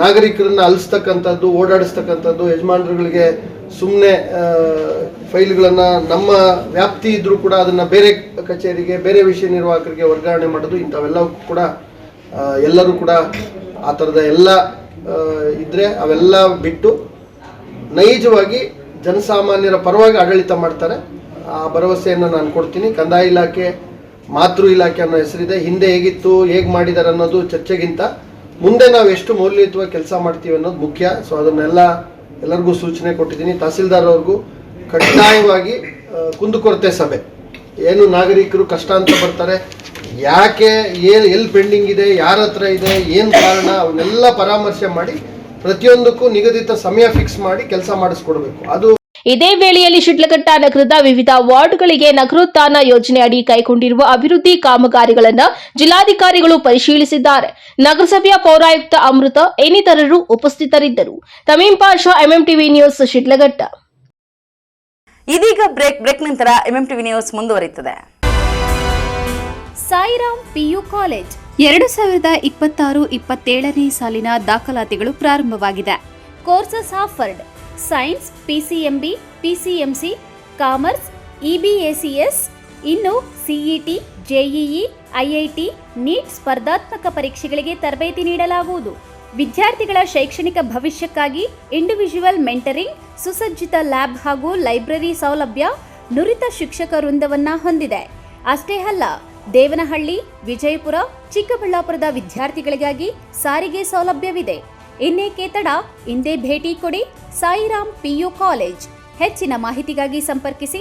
ನಾಗರಿಕರನ್ನು ಅಲಿಸ್ತಕ್ಕಂಥದ್ದು, ಓಡಾಡಿಸ್ತಕ್ಕಂಥದ್ದು, ಯಜಮಾನರುಗಳಿಗೆ ಸುಮ್ಮನೆ ಫೈಲ್ಗಳನ್ನು ನಮ್ಮ ವ್ಯಾಪ್ತಿ ಇದ್ದರೂ ಕೂಡ ಅದನ್ನು ಬೇರೆ ಕಚೇರಿಗೆ, ಬೇರೆ ವಿಷಯ ನಿರ್ವಾಹಕರಿಗೆ ವರ್ಗಾವಣೆ ಮಾಡೋದು, ಇಂಥವೆಲ್ಲವೂ ಕೂಡ ಎಲ್ಲರೂ ಕೂಡ ಆ ಥರದ ಎಲ್ಲ ಇದ್ದರೆ ಅವೆಲ್ಲ ಬಿಟ್ಟು ನೈಜವಾಗಿ ಜನಸಾಮಾನ್ಯರ ಪರವಾಗಿ ಆಡಳಿತ ಮಾಡ್ತಾರೆ. ಆ ಭರವಸೆಯನ್ನು ನಾನು ಕೊಡ್ತೀನಿ. ಕಂದಾಯ ಇಲಾಖೆ ಮಾತೃ ಇಲಾಖೆ ಅನ್ನೋ ಹೆಸರಿದೆ. ಹಿಂದೆ ಹೇಗಿತ್ತು, ಹೇಗೆ ಮಾಡಿದ್ದಾರೆ ಅನ್ನೋದು ಚರ್ಚೆಗಿಂತ ಮುಂದೆ ನಾವು ಎಷ್ಟು ಮೌಲ್ಯಯುತವಾಗಿ ಕೆಲಸ ಮಾಡ್ತೀವಿ ಅನ್ನೋದು ಮುಖ್ಯ. ಸೊ ಅದನ್ನೆಲ್ಲ ಎಲ್ಲರಿಗೂ ಸೂಚನೆ ಕೊಟ್ಟಿದ್ದೀನಿ. ತಹಸೀಲ್ದಾರ್ ಅವ್ರಿಗೂ ಕಡ್ಡಾಯವಾಗಿ ಕುಂದುಕೊರತೆ ಸಭೆ, ಏನು ನಾಗರಿಕರು ಕಷ್ಟ ಅಂತ ಬರ್ತಾರೆ, ಯಾಕೆ, ಎಲ್ಲಿ ಪೆಂಡಿಂಗ್ ಇದೆ, ಯಾರ ಹತ್ರ ಇದೆ, ಏನು ಕಾರಣ, ಅವನ್ನೆಲ್ಲ ಪರಾಮರ್ಶೆ ಮಾಡಿ ಪ್ರತಿಯೊಂದಕ್ಕೂ ನಿಗದಿತ ಸಮಯ ಫಿಕ್ಸ್ ಮಾಡಿ ಕೆಲಸ ಮಾಡಿಸ್ಕೊಡ್ಬೇಕು. ಅದು ಇದೇ ವೇಳೆಯಲ್ಲಿ ಶಿಡ್ಲಘಟ್ಟ ನಗರದ ವಿವಿಧ ವಾರ್ಡ್ಗಳಿಗೆ ನಗರೋತ್ಥಾನ ಯೋಜನೆ ಅಡಿ ಕೈಗೊಂಡಿರುವ ಅಭಿವೃದ್ಧಿ ಕಾಮಗಾರಿಗಳನ್ನು ಜಿಲ್ಲಾಧಿಕಾರಿಗಳು ಪರಿಶೀಲಿಸಿದ್ದಾರೆ. ನಗರಸಭೆಯ ಪೌರಾಯುಕ್ತ ಅಮೃತ ಇನ್ನಿತರರು ಉಪಸ್ಥಿತರಿದ್ದರು. ತಮೀಂ ಪಾಷಾ, MMTV ನ್ಯೂಸ್, ಶಿಡ್ಲಘಟ್ಟ. ಇದೀಗ ಬ್ರೇಕ್ ನಂತರ MMTV ನ್ಯೂಸ್ ಮುಂದುವರಿಯುತ್ತದೆ. ಸಾಯಿರಾಮ್ PU ಕಾಲೇಜ್ 2026-27ನೇ ಸಾಲಿನ ದಾಖಲಾತಿಗಳು ಪ್ರಾರಂಭವಾಗಿದೆ. Courses offered: science, PCMB, PCMC, commerce, EBACS. ಇನ್ನು CET, JEE, IIT, ನೀಟ್ ಸ್ಪರ್ಧಾತ್ಮಕ ಪರೀಕ್ಷೆಗಳಿಗೆ ತರಬೇತಿ ನೀಡಲಾಗುವುದು. ವಿದ್ಯಾರ್ಥಿಗಳ ಶೈಕ್ಷಣಿಕ ಭವಿಷ್ಯಕ್ಕಾಗಿ ಇಂಡಿವಿಜುವಲ್ ಮೆಂಟರಿಂಗ್, ಸುಸಜ್ಜಿತ ಲ್ಯಾಬ್ ಹಾಗೂ ಲೈಬ್ರರಿ ಸೌಲಭ್ಯ, ನುರಿತ ಶಿಕ್ಷಕ ವೃಂದವನ್ನ ಹೊಂದಿದೆ. ಅಷ್ಟೇ ಅಲ್ಲ, ದೇವನಹಳ್ಳಿ, ವಿಜಯಪುರ, ಚಿಕ್ಕಬಳ್ಳಾಪುರದ ವಿದ್ಯಾರ್ಥಿಗಳಿಗಾಗಿ ಸಾರಿಗೆ ಸೌಲಭ್ಯವಿದೆ. ಇನ್ನೇಕೆ ತಡ, ಇಂದೇ ಭೇಟಿ ಕೊಡಿ ಸಾಯಿರಾಮ್ PU ಕಾಲೇಜ್. ಹೆಚ್ಚಿನ ಮಾಹಿತಿಗಾಗಿ ಸಂಪರ್ಕಿಸಿ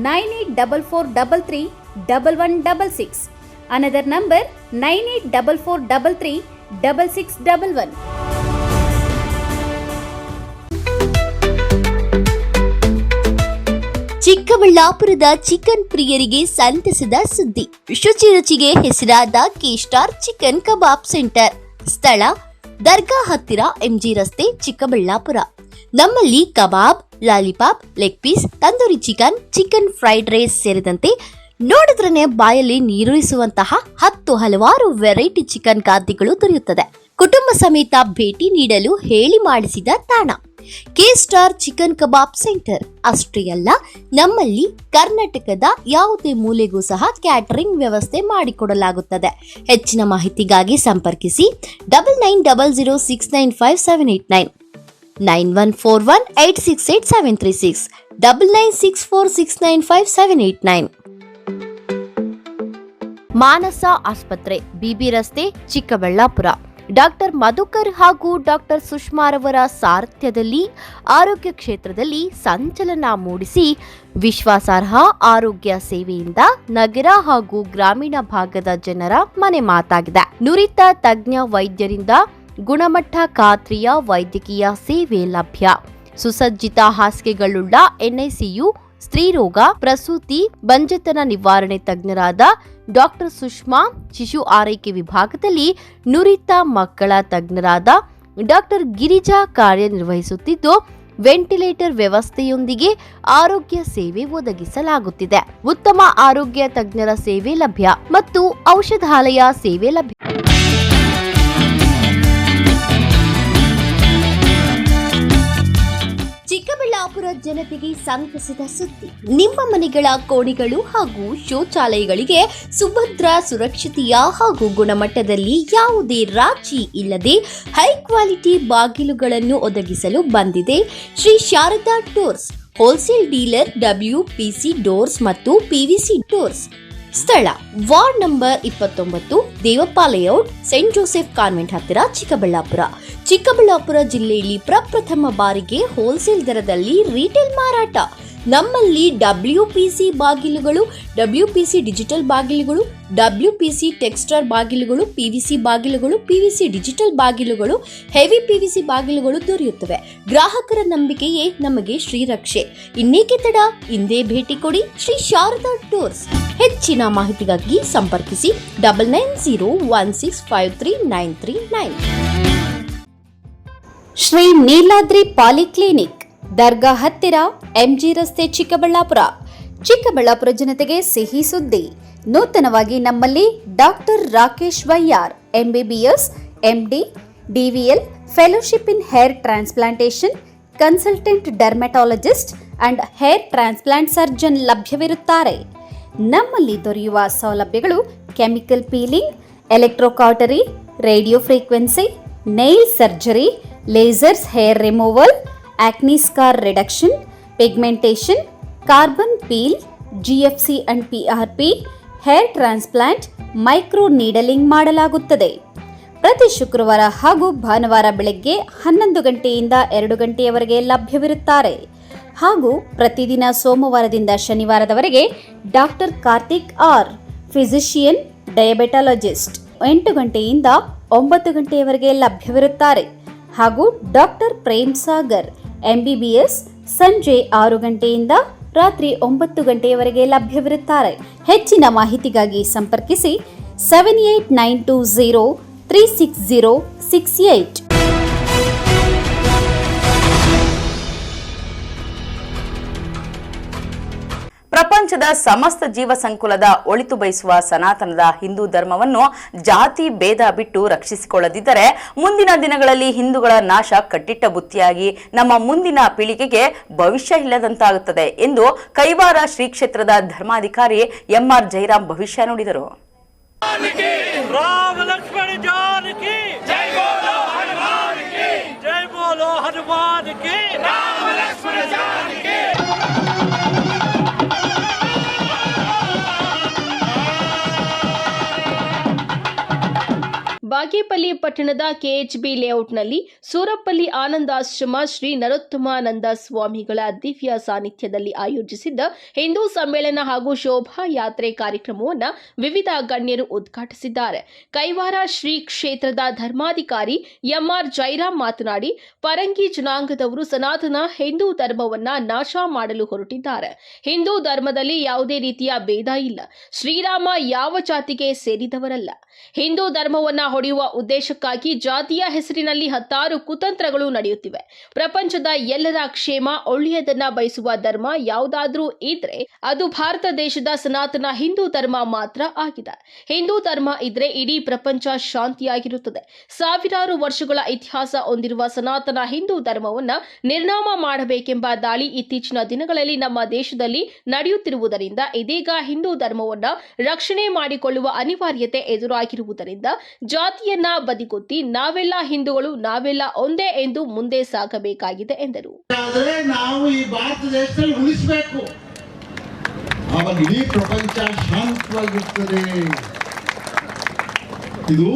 9844331166. Another number 9844336611. ಚಿಕ್ಕಬಳ್ಳಾಪುರದ ಚಿಕನ್ ಪ್ರಿಯರಿಗೆ ಸಂತಸದ ಸುದ್ದಿ. ಶುಚಿ ರುಚಿಗೆ ಹೆಸರಾದ ಕೆ-ಸ್ಟಾರ್ ಚಿಕನ್ ಕಬಾಬ್ ಸೆಂಟರ್. ಸ್ಥಳ ದರ್ಗಾ ಹತ್ತಿರ, MG ರಸ್ತೆ, ಚಿಕ್ಕಬಳ್ಳಾಪುರ. ನಮ್ಮಲ್ಲಿ kebab, lollipop, leg piece, tandoori chicken, chicken fried rice ಸೇರಿದಂತೆ ನೋಡಿದ್ರನೆ ಬಾಯಲ್ಲಿ ನೀರೂರಿಸುವಂತಹ 10 ಹಲವಾರು ವೆರೈಟಿ ಚಿಕನ್ ಖಾದ್ಯಗಳು ದೊರೆಯುತ್ತದೆ. ಕುಟುಂಬ ಸಮೇತ ಭೇಟಿ ನೀಡಲು ಹೇಳಿ ಮಾಡಿಸಿದ ತಾಣ ಕೆ-ಸ್ಟಾರ್ ಚಿಕನ್ ಕಬಾಬ್ ಸೆಂಟರ್. ಅಷ್ಟೇ ಅಲ್ಲ, ನಮ್ಮಲ್ಲಿ ಕರ್ನಾಟಕದ ಯಾವುದೇ ಮೂಲೆಗೂ ಸಹ ಕ್ಯಾಟರಿಂಗ್ ವ್ಯವಸ್ಥೆ ಮಾಡಿಕೊಡಲಾಗುತ್ತದೆ. ಹೆಚ್ಚಿನ ಮಾಹಿತಿಗಾಗಿ ಸಂಪರ್ಕಿಸಿ 9900695789, 9141868736, 9964695789. ಮಾನಸ ಆಸ್ಪತ್ರೆ, BB ರಸ್ತೆ, ಚಿಕ್ಕಬಳ್ಳಾಪುರ. ಡಾಕ್ಟರ್ ಮಧುಕರ್ ಹಾಗೂ ಡಾಕ್ಟರ್ ಸುಷ್ಮಾರವರ ಸಾರಥ್ಯದಲ್ಲಿ ಆರೋಗ್ಯ ಕ್ಷೇತ್ರದಲ್ಲಿ ಸಂಚಲನ ಮೂಡಿಸಿ ವಿಶ್ವಾಸಾರ್ಹ ಆರೋಗ್ಯ ಸೇವೆಯಿಂದ ನಗರ ಹಾಗೂ ಗ್ರಾಮೀಣ ಭಾಗದ ಜನರ ಮನೆ ಮಾತಾಗಿದೆ. ನುರಿತ ತಜ್ಞ ವೈದ್ಯರಿಂದ ಗುಣಮಟ್ಟ ಖಾತ್ರಿಯ ವೈದ್ಯಕೀಯ ಸೇವೆ ಲಭ್ಯ. ಸುಸಜ್ಜಿತ ಹಾಸಿಗೆಗಳುಳ್ಳ ಎನ್ಐಸಿಯು, ಸ್ತ್ರೀರೋಗ, ಪ್ರಸೂತಿ, ಬಂಜೆತನ ನಿವಾರಣೆ ತಜ್ಞರಾದ ಡಾಕ್ಟರ್ ಸುಷ್ಮಾ, ಶಿಶು ಆರೈಕೆ ವಿಭಾಗದಲ್ಲಿ ನುರಿತ ಮಕ್ಕಳ ತಜ್ಞರಾದ ಡಾಕ್ಟರ್ ಗಿರಿಜಾ ಕಾರ್ಯನಿರ್ವಹಿಸುತ್ತಿದ್ದು, ವೆಂಟಿಲೇಟರ್ ವ್ಯವಸ್ಥೆಯೊಂದಿಗೆ ಆರೋಗ್ಯ ಸೇವೆ ಒದಗಿಸಲಾಗುತ್ತಿದೆ. ಉತ್ತಮ ಆರೋಗ್ಯ ತಜ್ಞರ ಸೇವೆ ಲಭ್ಯ ಮತ್ತು ಔಷಧಾಲಯ ಸೇವೆ ಲಭ್ಯ. ಚಿಕ್ಕಬಳ್ಳಾಪುರ ಜನತೆಗೆ ಸಂತಸದ ಸುದ್ದಿ. ನಿಮ್ಮ ಮನೆಗಳ ಕೋಣೆಗಳು ಹಾಗೂ ಶೌಚಾಲಯಗಳಿಗೆ ಸುಭದ್ರ, ಸುರಕ್ಷತೆಯ ಹಾಗೂ ಗುಣಮಟ್ಟದಲ್ಲಿ ಯಾವುದೇ ರಾಜಿ ಇಲ್ಲದೆ ಹೈ ಕ್ವಾಲಿಟಿ ಬಾಗಿಲುಗಳನ್ನು ಒದಗಿಸಲು ಬಂದಿದೆ Shri Sharada doors, wholesale dealer, WPC doors ಮತ್ತು PVC ಡೋರ್ಸ್. ಸ್ಥಳ ward number 29, Devappa layout, Saint Joseph convent ಹತ್ತಿರ, ಚಿಕ್ಕಬಳ್ಳಾಪುರ. ಚಿಕ್ಕಬಳ್ಳಾಪುರ ಜಿಲ್ಲೆಯಲ್ಲಿ ಪ್ರಪ್ರಥಮ ಬಾರಿಗೆ ಹೋಲ್ಸೇಲ್ ದರದಲ್ಲಿ ರಿಟೇಲ್ ಮಾರಾಟ. ನಮ್ಮಲ್ಲಿ WPC ಬಾಗಿಲುಗಳು, WPC ಡಿಜಿಟಲ್ ಬಾಗಿಲುಗಳು, WPC ಟೆಕ್ಸ್ಚರ್ ಬಾಗಿಲುಗಳು, PVC ಬಾಗಿಲುಗಳು, PVC ಡಿಜಿಟಲ್ ಬಾಗಿಲುಗಳು, ಹೆವಿ PVC ಬಾಗಿಲುಗಳು ದೊರೆಯುತ್ತವೆ. ಗ್ರಾಹಕರ ನಂಬಿಕೆಯೇ ನಮಗೆ ಶ್ರೀರಕ್ಷೆ. ಇನ್ನೇಕೆ ತಡ, ಇಂದೇ ಭೇಟಿ ಕೊಡಿ ಶ್ರೀ ಶಾರದಾ ಡೋರ್ಸ್. ಹೆಚ್ಚಿನ ಮಾಹಿತಿಗಾಗಿ ಸಂಪರ್ಕಿಸಿ 9901653939. ಶ್ರೀ ನೀಲಾದ್ರಿ ಪಾಲಿಕ್ಲಿನಿಕ್, ದರ್ಗಾ ಹತ್ತಿರ, MG ರಸ್ತೆ, ಚಿಕ್ಕಬಳ್ಳಾಪುರ. ಚಿಕ್ಕಬಳ್ಳಾಪುರ ಜನತೆಗೆ ಸಿಹಿ ಸುದ್ದಿ. ನೂತನವಾಗಿ ನಮ್ಮಲ್ಲಿ doctor Rakesh Vaiyar, MBBS, MD, DVL, fellowship in hair transplantation, consultant dermatologist and hair transplant surgeon ಲಭ್ಯವಿರುತ್ತಾರೆ. ನಮ್ಮಲ್ಲಿ ದೊರೆಯುವ ಸೌಲಭ್ಯಗಳು chemical peeling, electrocautery, radio frequency, nail surgery, lasers hair removal, acne scar reduction, pigmentation, carbon peel, GFC and PRP, hair transplant, micro needling ಮಾಡಲಾಗುತ್ತದೆ. ಪ್ರತಿ ಶುಕ್ರವಾರ ಹಾಗೂ ಭಾನುವಾರ ಬೆಳಗ್ಗೆ 11 ಗಂಟೆಯಿಂದ 2 ಗಂಟೆಯವರೆಗೆ ಲಭ್ಯವಿರುತ್ತಾರೆ. ಹಾಗೂ ಪ್ರತಿದಿನ ಸೋಮವಾರದಿಂದ ಶನಿವಾರದವರೆಗೆ ಡಾಕ್ಟರ್ ಕಾರ್ತಿಕ್ ಆರ್, ಫಿಸಿಷಿಯನ್, ಡಯಾಬೆಟಾಲಜಿಸ್ಟ್ 8 ಗಂಟೆಯಿಂದ 9 ಗಂಟೆಯವರೆಗೆ ಲಭ್ಯವಿರುತ್ತಾರೆ. ಹಾಗೂ ಡಾಕ್ಟರ್ ಪ್ರೇಮ್ ಸಾಗರ್, MBBS, ಸಂಜೆ 6 ಗಂಟೆಯಿಂದ ರಾತ್ರಿ 9 ಗಂಟೆಯವರೆಗೆ ಲಭ್ಯವಿರುತ್ತಾರೆ. ಹೆಚ್ಚಿನ ಮಾಹಿತಿಗಾಗಿ ಸಂಪರ್ಕಿಸಿ 7892036068. ಪ್ರಪಂಚದ ಸಮಸ್ತ ಜೀವ ಸಂಕುಲದ ಒಳಿತು ಬಯಸುವ ಸನಾತನದ ಹಿಂದೂ ಧರ್ಮವನ್ನು ಜಾತಿ ಭೇದ ಬಿಟ್ಟು ರಕ್ಷಿಸಿಕೊಳ್ಳದಿದ್ದರೆ ಮುಂದಿನ ದಿನಗಳಲ್ಲಿ ಹಿಂದೂಗಳ ನಾಶ ಕಟ್ಟಿಟ್ಟ ಬುತ್ತಿಯಾಗಿ ನಮ್ಮ ಮುಂದಿನ ಪೀಳಿಗೆಗೆ ಭವಿಷ್ಯ ಇಲ್ಲದಂತಾಗುತ್ತದೆ ಎಂದು ಕೈವಾರ ಶ್ರೀ ಕ್ಷೇತ್ರದ ಧರ್ಮಾಧಿಕಾರಿ MR ಜೈರಾಮ್ ಭವಿಷ್ಯ ನುಡಿದರು. ಬಾಗೇಪಲ್ಲಿ ಪಟ್ಟಣದ KHB ಲೇಔಟ್ನಲ್ಲಿ ಸೂರಪ್ಪಲ್ಲಿ ಆನಂದಾಶ್ರಮ ಶ್ರೀ ನರೋತ್ತಮಾನಂದ ಸ್ವಾಮಿಗಳ ದಿವ್ಯ ಸಾನ್ನಿಧ್ಯದಲ್ಲಿ ಆಯೋಜಿಸಿದ್ದ ಹಿಂದೂ ಸಮ್ಮೇಳನ ಹಾಗೂ ಶೋಭಾ ಯಾತ್ರೆ ಕಾರ್ಯಕ್ರಮವನ್ನು ವಿವಿಧ ಗಣ್ಯರು ಉದ್ಘಾಟಿಸಿದ್ದಾರೆ. ಕೈವಾರ ಶ್ರೀ ಕ್ಷೇತ್ರದ ಧರ್ಮಾಧಿಕಾರಿ MR ಜೈರಾಮ್ ಮಾತನಾಡಿ, ಪರಂಗಿ ಜನಾಂಗದವರು ಸನಾತನ ಹಿಂದೂ ಧರ್ಮವನ್ನ ನಾಶ ಮಾಡಲು ಹೊರಟಿದ್ದಾರೆ. ಹಿಂದೂ ಧರ್ಮದಲ್ಲಿ ಯಾವುದೇ ರೀತಿಯ ಭೇದ ಇಲ್ಲ. ಶ್ರೀರಾಮ ಯಾವ ಜಾತಿಗೆ ಸೇರಿದವರಲ್ಲ. ಹಿಂದೂ ಧರ್ಮವನ್ನ ಹೊಡೆಯುವ ಉದ್ದೇಶಕ್ಕಾಗಿ ಜಾತಿಯ ಹೆಸರಿನಲ್ಲಿ ಹತ್ತಾರು ಕುತಂತ್ರಗಳು ನಡೆಯುತ್ತಿವೆ. ಪ್ರಪಂಚದ ಎಲ್ಲರ ಕ್ಷೇಮ, ಒಳ್ಳೆಯದನ್ನ ಬಯಸುವ ಧರ್ಮ ಯಾವುದಾದ್ರೂ ಇದ್ರೆ ಅದು ಭಾರತ ದೇಶದ ಸನಾತನ ಹಿಂದೂ ಧರ್ಮ ಮಾತ್ರ ಆಗಿದೆ. ಹಿಂದೂ ಧರ್ಮ ಇದ್ರೆ ಇಡೀ ಪ್ರಪಂಚ ಶಾಂತಿಯಾಗಿರುತ್ತದೆ. ಸಾವಿರಾರು ವರ್ಷಗಳ ಇತಿಹಾಸ ಹೊಂದಿರುವ ಸನಾತನ ಹಿಂದೂ ಧರ್ಮವನ್ನ ನಿರ್ನಾಮ ಮಾಡಬೇಕೆಂಬ ದಾಳಿ ಇತ್ತೀಚಿನ ದಿನಗಳಲ್ಲಿ ನಮ್ಮ ದೇಶದಲ್ಲಿ ನಡೆಯುತ್ತಿರುವುದರಿಂದ ಇದೀಗ ಹಿಂದೂ ಧರ್ಮವನ್ನ ರಕ್ಷಣೆ ಮಾಡಿಕೊಳ್ಳುವ ಅನಿವಾರ್ಯತೆ ಎದುರಾಗಿರುವುದರಿಂದ ಜಾತಿಯನ್ನ ಬದಿಗೊತ್ತಿ ನಾವೆಲ್ಲ ಹಿಂದೂಗಳು, ನಾವೆಲ್ಲ ಒಂದೇ ಎಂದು ಮುಂದೆ ಸಾಗಬೇಕಾಗಿದೆ ಎಂದರು. ನಾವು ಈ ಭಾರತ ದೇಶದಲ್ಲಿ ಉಳಿಸಬೇಕು, ಆವಾಗ ಇಡೀ ಪ್ರಪಂಚ ಶಾಂತವಾಗಿರ್ತದೆ. ಇದು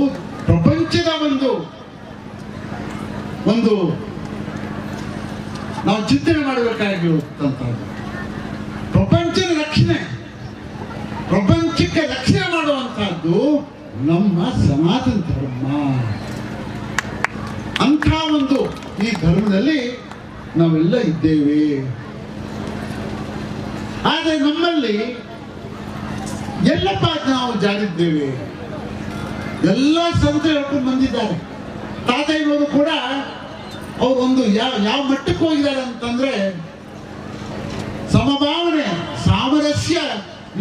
ಪ್ರಪಂಚದ ಒಂದು ನಾವು ಚಿಂತನೆ ಮಾಡಬೇಕಾಗಿರುತ್ತಂಥದ್ದು. ಪ್ರಪಂಚದ ರಕ್ಷಣೆ, ಪ್ರಪಂಚಕ್ಕೆ ರಕ್ಷಣೆ ಮಾಡುವಂತಹದ್ದು ನಮ್ಮ ಸನಾತನ ಧರ್ಮ. ಅಂಥ ಈ ಧರ್ಮದಲ್ಲಿ ನಾವೆಲ್ಲ ಇದ್ದೇವೆ. ಆದರೆ ನಮ್ಮಲ್ಲಿ ಎಲ್ಲಪ್ಪ ನಾವು ಜಾರಿದ್ದೇವೆ. ಎಲ್ಲ ಸಂತರು ಹೇಳ್ಕೊಂಡು ಬಂದಿದ್ದಾರೆ. ತಾತಯ್ಯನವರು ಕೂಡ ಅವರೊಂದು ಯಾವ ಮಟ್ಟಕ್ಕೆ ಹೋಗಿದ್ದಾರೆ ಅಂತಂದ್ರೆ, ಸಮಭಾವನೆ ಸಾಮರಸ್ಯ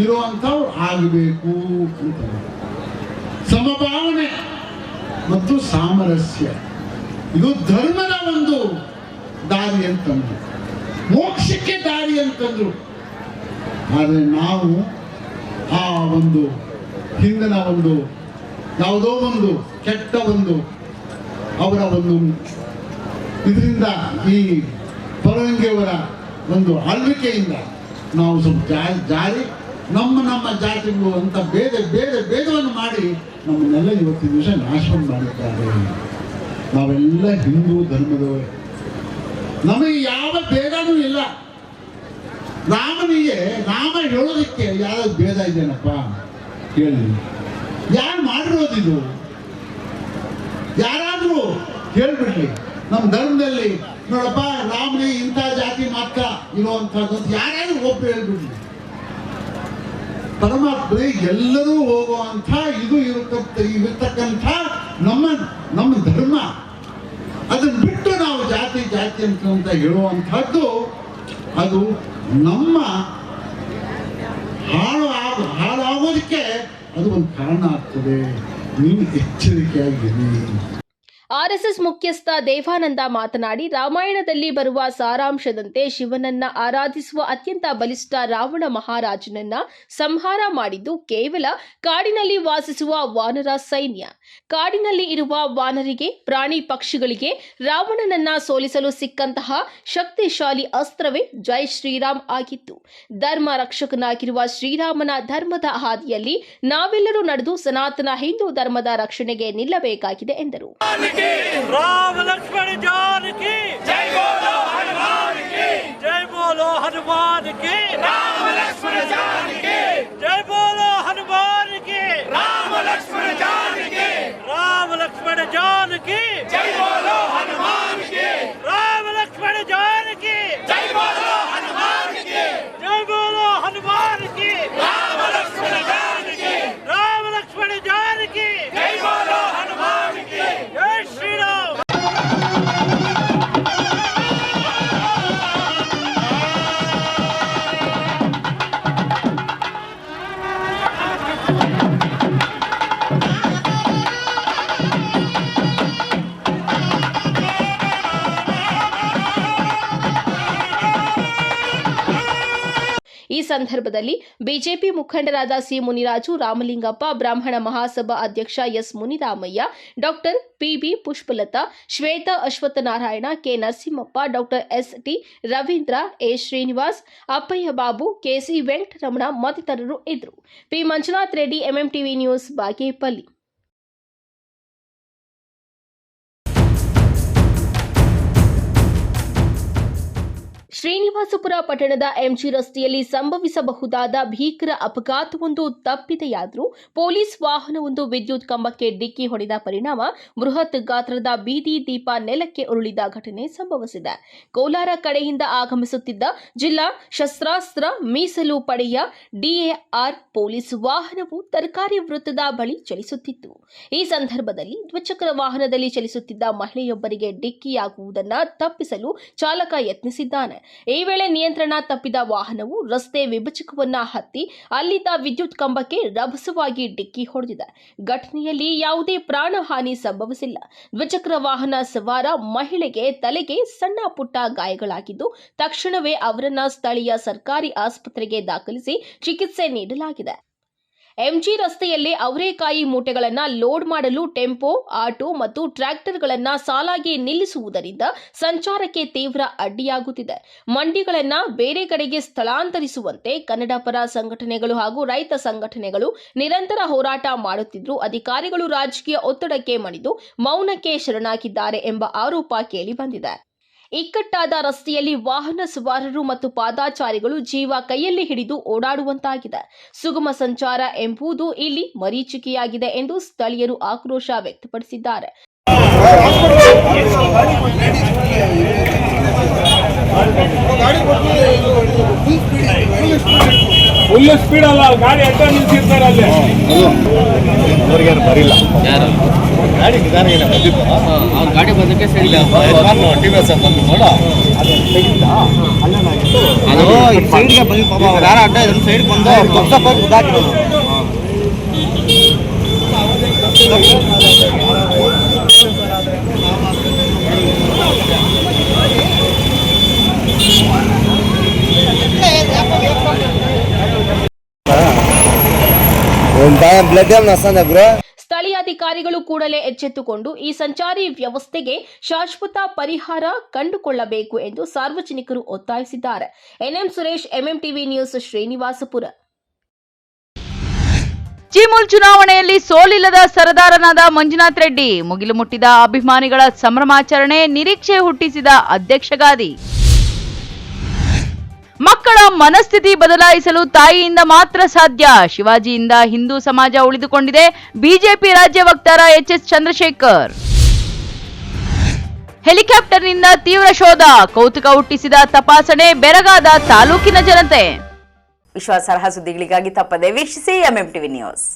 ಇರುವಂಥವ್ರು ಆಗಬೇಕು ಅಂತ. ಸಮಭಾವನೆ ಮತ್ತು ಸಾಮರಸ್ಯ ಇದು ಧರ್ಮದ ಒಂದು ದಾರಿ ಅಂತಂದ್ರು, ಮೋಕ್ಷಕ್ಕೆ ದಾರಿ ಅಂತಂದ್ರು. ಆದರೆ ನಾವು ಆ ಹಿಂದಿನ ಯಾವುದೋ ಕೆಟ್ಟ ಅವರ ಇದರಿಂದ ಈ ಪರವಂಗಿಯವರ ಆಳ್ವಿಕೆಯಿಂದ ನಾವು ಸ್ವಲ್ಪ ಜಾರಿ ನಮ್ಮ ಜಾತಿಗಳು ಅಂತ ಭೇದವನ್ನು ಮಾಡಿ ನಮ್ಮನ್ನೆಲ್ಲ ಇವತ್ತಿನ ದಿವಸ ನಾಶ ಮಾಡಿದ್ದಾರೆ. ನಾವೆಲ್ಲ ಹಿಂದೂ ಧರ್ಮದವರೇ, ನಮಗೆ ಯಾವ ಭೇದನೂ ಇಲ್ಲ. ರಾಮನಿಗೆ ರಾಮ ಹೇಳೋದಕ್ಕೆ ಯಾವ ಭೇದ ಇದೆಯೇನಪ್ಪ ಹೇಳಿ? ಯಾರು ಮಾಡಿರೋದಿದು? ಯಾರಾದ್ರೂ ಹೇಳ್ಬಿಡ್ಲಿ ನಮ್ಮ ಧರ್ಮದಲ್ಲಿ, ನೋಡಪ್ಪ ರಾಮನಿಗೆ ಇಂಥ ಜಾತಿ ಮಾತ್ರ ಇರುವಂತಹದ್ದು ಯಾರಾದ್ರೂ ಒಬ್ಬರು ಹೇಳ್ಬಿಡ್ಲಿ. ಪರಮಾತ್ಮ ಎಲ್ಲರೂ ಹೋಗುವಂಥ ಇರತಕ್ಕಂಥ ನಮ್ಮ ಧರ್ಮ. ಅದನ್ನ ಬಿಟ್ಟು ನಾವು ಜಾತಿ ಅಂತ ಹೇಳುವಂಥದ್ದು ಅದು ನಮ್ಮ ಹಾಳಾಗೋದಕ್ಕೆ ಅದು ಒಂದು ಕಾರಣ ಆಗ್ತದೆ. ನೀವು ಎಚ್ಚರಿಕೆಯಾಗಿರಿ. ಆರ್ಎಸ್ಎಸ್ ಮುಖ್ಯಸ್ಥ ದೇವಾನಂದ ಮಾತನಾಡಿ, ರಾಮಾಯಣದಲ್ಲಿ ಬರುವ ಸಾರಾಂಶದಂತೆ ಶಿವನನ್ನ ಆರಾಧಿಸುವ ಅತ್ಯಂತ ಬಲಿಷ್ಠ ರಾವಣ ಮಹಾರಾಜನನ್ನ ಸಂಹಾರ ಮಾಡಿದ್ದು ಕೇವಲ ಕಾಡಿನಲ್ಲಿ ವಾಸಿಸುವ ವಾನರ ಸೈನ್ಯ. ಕಾಡಿನಲ್ಲಿ ಇರುವ ವಾನರಿಗೆ, ಪ್ರಾಣಿ ಪಕ್ಷಿಗಳಿಗೆ ರಾವಣನನ್ನ ಸೋಲಿಸಲು ಸಿಕ್ಕಂತಹ ಶಕ್ತಿಶಾಲಿ ಅಸ್ತ್ರವೇ ಜೈ ಶ್ರೀರಾಮ್ ಆಗಿತ್ತು. ಧರ್ಮ ರಕ್ಷಕನಾಗಿರುವ ಶ್ರೀರಾಮನ ಧರ್ಮದ ಹಾದಿಯಲ್ಲಿ ನಾವೆಲ್ಲರೂ ನಡೆದು ಸನಾತನ ಹಿಂದೂ ಧರ್ಮದ ರಕ್ಷಣೆಗೆ ನಿಲ್ಲಬೇಕಾಗಿದೆ ಎಂದರು. राम लक्ष्मण जान की जय बोलो हनुमान की जय बोलो हनुमान की राम लक्ष्मण जान की जय बोलो हनुमान की राम लक्ष्मण जान की राम लक्ष्मण जान की जय बोलो हनुमान की राम लक्ष्मण जान की जय बोलो हनुमान की जय बोलो हनुमान की राम लक्ष्मण जान की राम लक्ष्मण जान की जय बोलो हनुमान की जय श्री राम. ಈ ಸಂದರ್ಭದಲ್ಲಿ ಬಿಜೆಪಿ ಮುಖಂಡರಾದ ಸಿ ಮುನಿರಾಜು, ರಾಮಲಿಂಗಪ್ಪ, ಬ್ರಾಹ್ಮಣ ಮಹಾಸಭಾ ಅಧ್ಯಕ್ಷ S Muniramaiah, doctor PB Pushpalatha, Shweta Ashwathnarayan, K Narasimhappa, doctor S T Ravindra, A Srinivas, Appaiah Babu, KC Venkataramana ಮತ್ತಿತರರು ಇದ್ದರು. P Manjunath Reddy, MMTV news, Bagepalli. Srinivaspur ಪಟ್ಟಣದ ಎಂಜಿ ರಸ್ತೆಯಲ್ಲಿ ಸಂಭವಿಸಬಹುದಾದ ಭೀಕರ ಅಪಘಾತವೊಂದು ತಪ್ಪಿದೆಯಾದರೂ ಪೊಲೀಸ್ ವಾಹನವೊಂದು ವಿದ್ಯುತ್ ಕಂಬಕ್ಕೆ ಡಿಕ್ಕಿ ಹೊಡೆದ ಪರಿಣಾಮ ಬೃಹತ್ ಗಾತ್ರದ ಬೀದಿ ದೀಪ ನೆಲಕ್ಕೆ ಉರುಳಿದ ಘಟನೆ ಸಂಭವಿಸಿದೆ. ಕೋಲಾರ ಕಡೆಯಿಂದ ಆಗಮಿಸುತ್ತಿದ್ದ ಜಿಲ್ಲಾ ಶಸ್ತ್ರಾಸ್ತ್ರ ಮೀಸಲು ಪಡೆಯ ಡಿಎಆರ್ ಪೊಲೀಸ್ ವಾಹನವು ತರಕಾರಿ ವೃತ್ತದ ಬಳಿ ಚಲಿಸುತ್ತಿತ್ತು. ಈ ಸಂದರ್ಭದಲ್ಲಿ ದ್ವಿಚಕ್ರ ವಾಹನದಲ್ಲಿ ಚಲಿಸುತ್ತಿದ್ದ ಮಹಿಳೆಯೊಬ್ಬರಿಗೆ ಡಿಕ್ಕಿಯಾಗುವುದನ್ನು ತಪ್ಪಿಸಲು ಚಾಲಕ ಯತ್ನಿಸಿದ್ದಾನೆ. ಈ ವೇಳೆ ನಿಯಂತ್ರಣ ತಪ್ಪಿದ ವಾಹನವು ರಸ್ತೆ ವಿಭಜಕವನ್ನ ಹತ್ತಿ ಅಲ್ಲಿದ್ದ ವಿದ್ಯುತ್ ಕಂಬಕ್ಕೆ ರಭಸವಾಗಿ ಡಿಕ್ಕಿ ಹೊಡೆದಿದೆ. ಘಟನೆಯಲ್ಲಿ ಯಾವುದೇ ಪ್ರಾಣಹಾನಿ ಸಂಭವಿಸಿಲ್ಲ. ದ್ವಿಚಕ್ರ ವಾಹನ ಸವಾರ ಮಹಿಳೆಗೆ ತಲೆಗೆ ಸಣ್ಣ ಪುಟ್ಟ ಗಾಯಗಳಾಗಿದ್ದು ತಕ್ಷಣವೇ ಅವರನ್ನ ಸ್ಥಳೀಯ ಸರ್ಕಾರಿ ಆಸ್ಪತ್ರೆಗೆ ದಾಖಲಿಸಿ ಚಿಕಿತ್ಸೆ ನೀಡಲಾಗಿದೆ. ಎಂಜಿ ರಸ್ತೆಯಲ್ಲಿ ಅವರೇಕಾಯಿ ಮೂಟೆಗಳನ್ನು ಲೋಡ್ ಮಾಡಲು ಟೆಂಪೋ, ಆಟೋ ಮತ್ತು ಟ್ರ್ಯಾಕ್ಟರ್ಗಳನ್ನು ಸಾಲಾಗಿ ನಿಲ್ಲಿಸುವುದರಿಂದ ಸಂಚಾರಕ್ಕೆ ತೀವ್ರ ಅಡ್ಡಿಯಾಗುತ್ತಿದೆ. ಮಂಡಿಗಳನ್ನು ಬೇರೆ ಕಡೆಗೆ ಸ್ಥಳಾಂತರಿಸುವಂತೆ ಕನ್ನಡ ಪರ ಸಂಘಟನೆಗಳು ಹಾಗೂ ರೈತ ಸಂಘಟನೆಗಳು ನಿರಂತರ ಹೋರಾಟ ಮಾಡುತ್ತಿದ್ದರೂ ಅಧಿಕಾರಿಗಳು ರಾಜಕೀಯ ಒತ್ತಡಕ್ಕೆ ಮಣಿದು ಮೌನಕ್ಕೆ ಶರಣಾಗಿದ್ದಾರೆ ಎಂಬ ಆರೋಪ ಕೇಳಿಬಂದಿದೆ. ಇಕ್ಕಟ್ಟಾದ ರಸ್ತೆಯಲ್ಲಿ ವಾಹನ ಸವಾರರು ಮತ್ತು ಪಾದಾಚಾರಿಗಳು ಜೀವ ಕೈಯಲ್ಲಿ ಹಿಡಿದು ಓಡಾಡುವಂತಾಗಿದೆ. ಸುಗಮ ಸಂಚಾರ ಎಂಬುದು ಇಲ್ಲಿ ಮರೀಚಿಕೆಯಾಗಿದೆ ಎಂದು ಸ್ಥಳೀಯರು ಆಕ್ರೋಶ ವ್ಯಕ್ತಪಡಿಸಿದ್ದಾರೆ. ಫುಲ್ ಸ್ಪೀಡ್ ಅಲ್ಲ, ಗಾಡಿ ಅಡ್ಡ ನಿಲ್ಸಿರ್ತಾರೆ ಅಲ್ಲಿ. ಬರಿಲ್ಲ ಗಾಡಿ ನಿಧಾನ ಬಂದಿತ್ತು, ಅವ್ರ ಗಾಡಿ ಬಂದಕ್ಕೆ ಸೈಡ್ ಸೈಡ್ಗೆ ಬಂದು ಪಾಪ ಅವ್ರು ಯಾರು ಅಡ್ಡ ಇದ್ರು ಸೈಡ್ ಬಂದು ಅವ್ರು ತಪ್ಪ ಇದಾಕಿರೋದು. ಸ್ಥಳೀಯ ಅಧಿಕಾರಿಗಳು ಕೂಡಲೇ ಎಚ್ಚೆತ್ತುಕೊಂಡು ಈ ಸಂಚಾರಿ ವ್ಯವಸ್ಥೆಗೆ ಶಾಶ್ವತ ಪರಿಹಾರ ಕಂಡುಕೊಳ್ಳಬೇಕು ಎಂದು ಸಾರ್ವಜನಿಕರು ಒತ್ತಾಯಿಸಿದ್ದಾರೆ. NM Suresh, MMTV news, Srinivaspur. Chimul ಚುನಾವಣೆಯಲ್ಲಿ ಸೋಲಿಲ್ಲದ ಸರದಾರನಾದ ಮಂಜುನಾಥ್ ರೆಡ್ಡಿ, ಮುಗಿಲು ಮುಟ್ಟಿದ ಅಭಿಮಾನಿಗಳ ಸಂಭ್ರಮಾಚರಣೆ, ನಿರೀಕ್ಷೆ ಹುಟ್ಟಿಸಿದ ಅಧ್ಯಕ್ಷಗಾದಿ. ಮಕ್ಕಳ ಮನಸ್ಥಿತಿ ಬದಲಾಯಿಸಲು ತಾಯಿಯಿಂದ ಮಾತ್ರ ಸಾಧ್ಯ. ಶಿವಾಜಿಯಿಂದ ಹಿಂದೂ ಸಮಾಜ ಉಳಿದುಕೊಂಡಿದೆ. ಬಿಜೆಪಿ ರಾಜ್ಯ ವಕ್ತಾರ ಎಚ್ಎಸ್ ಚಂದ್ರಶೇಖರ್. ಹೆಲಿಕಾಪ್ಟರ್ನಿಂದ ತೀವ್ರ ಶೋಧ, ಕೌತುಕ ಹುಟ್ಟಿಸಿದ ತಪಾಸಣೆ, ಬೆರಗಾದ ತಾಲೂಕಿನ ಜನತೆ. ವಿಶ್ವಾಸಾರ್ಹ ಸುದ್ದಿಗಳಿಗಾಗಿ ತಪ್ಪದೆ ವೀಕ್ಷಿಸಿ ಎಂಎಂಟಿವಿ ನ್ಯೂಸ್.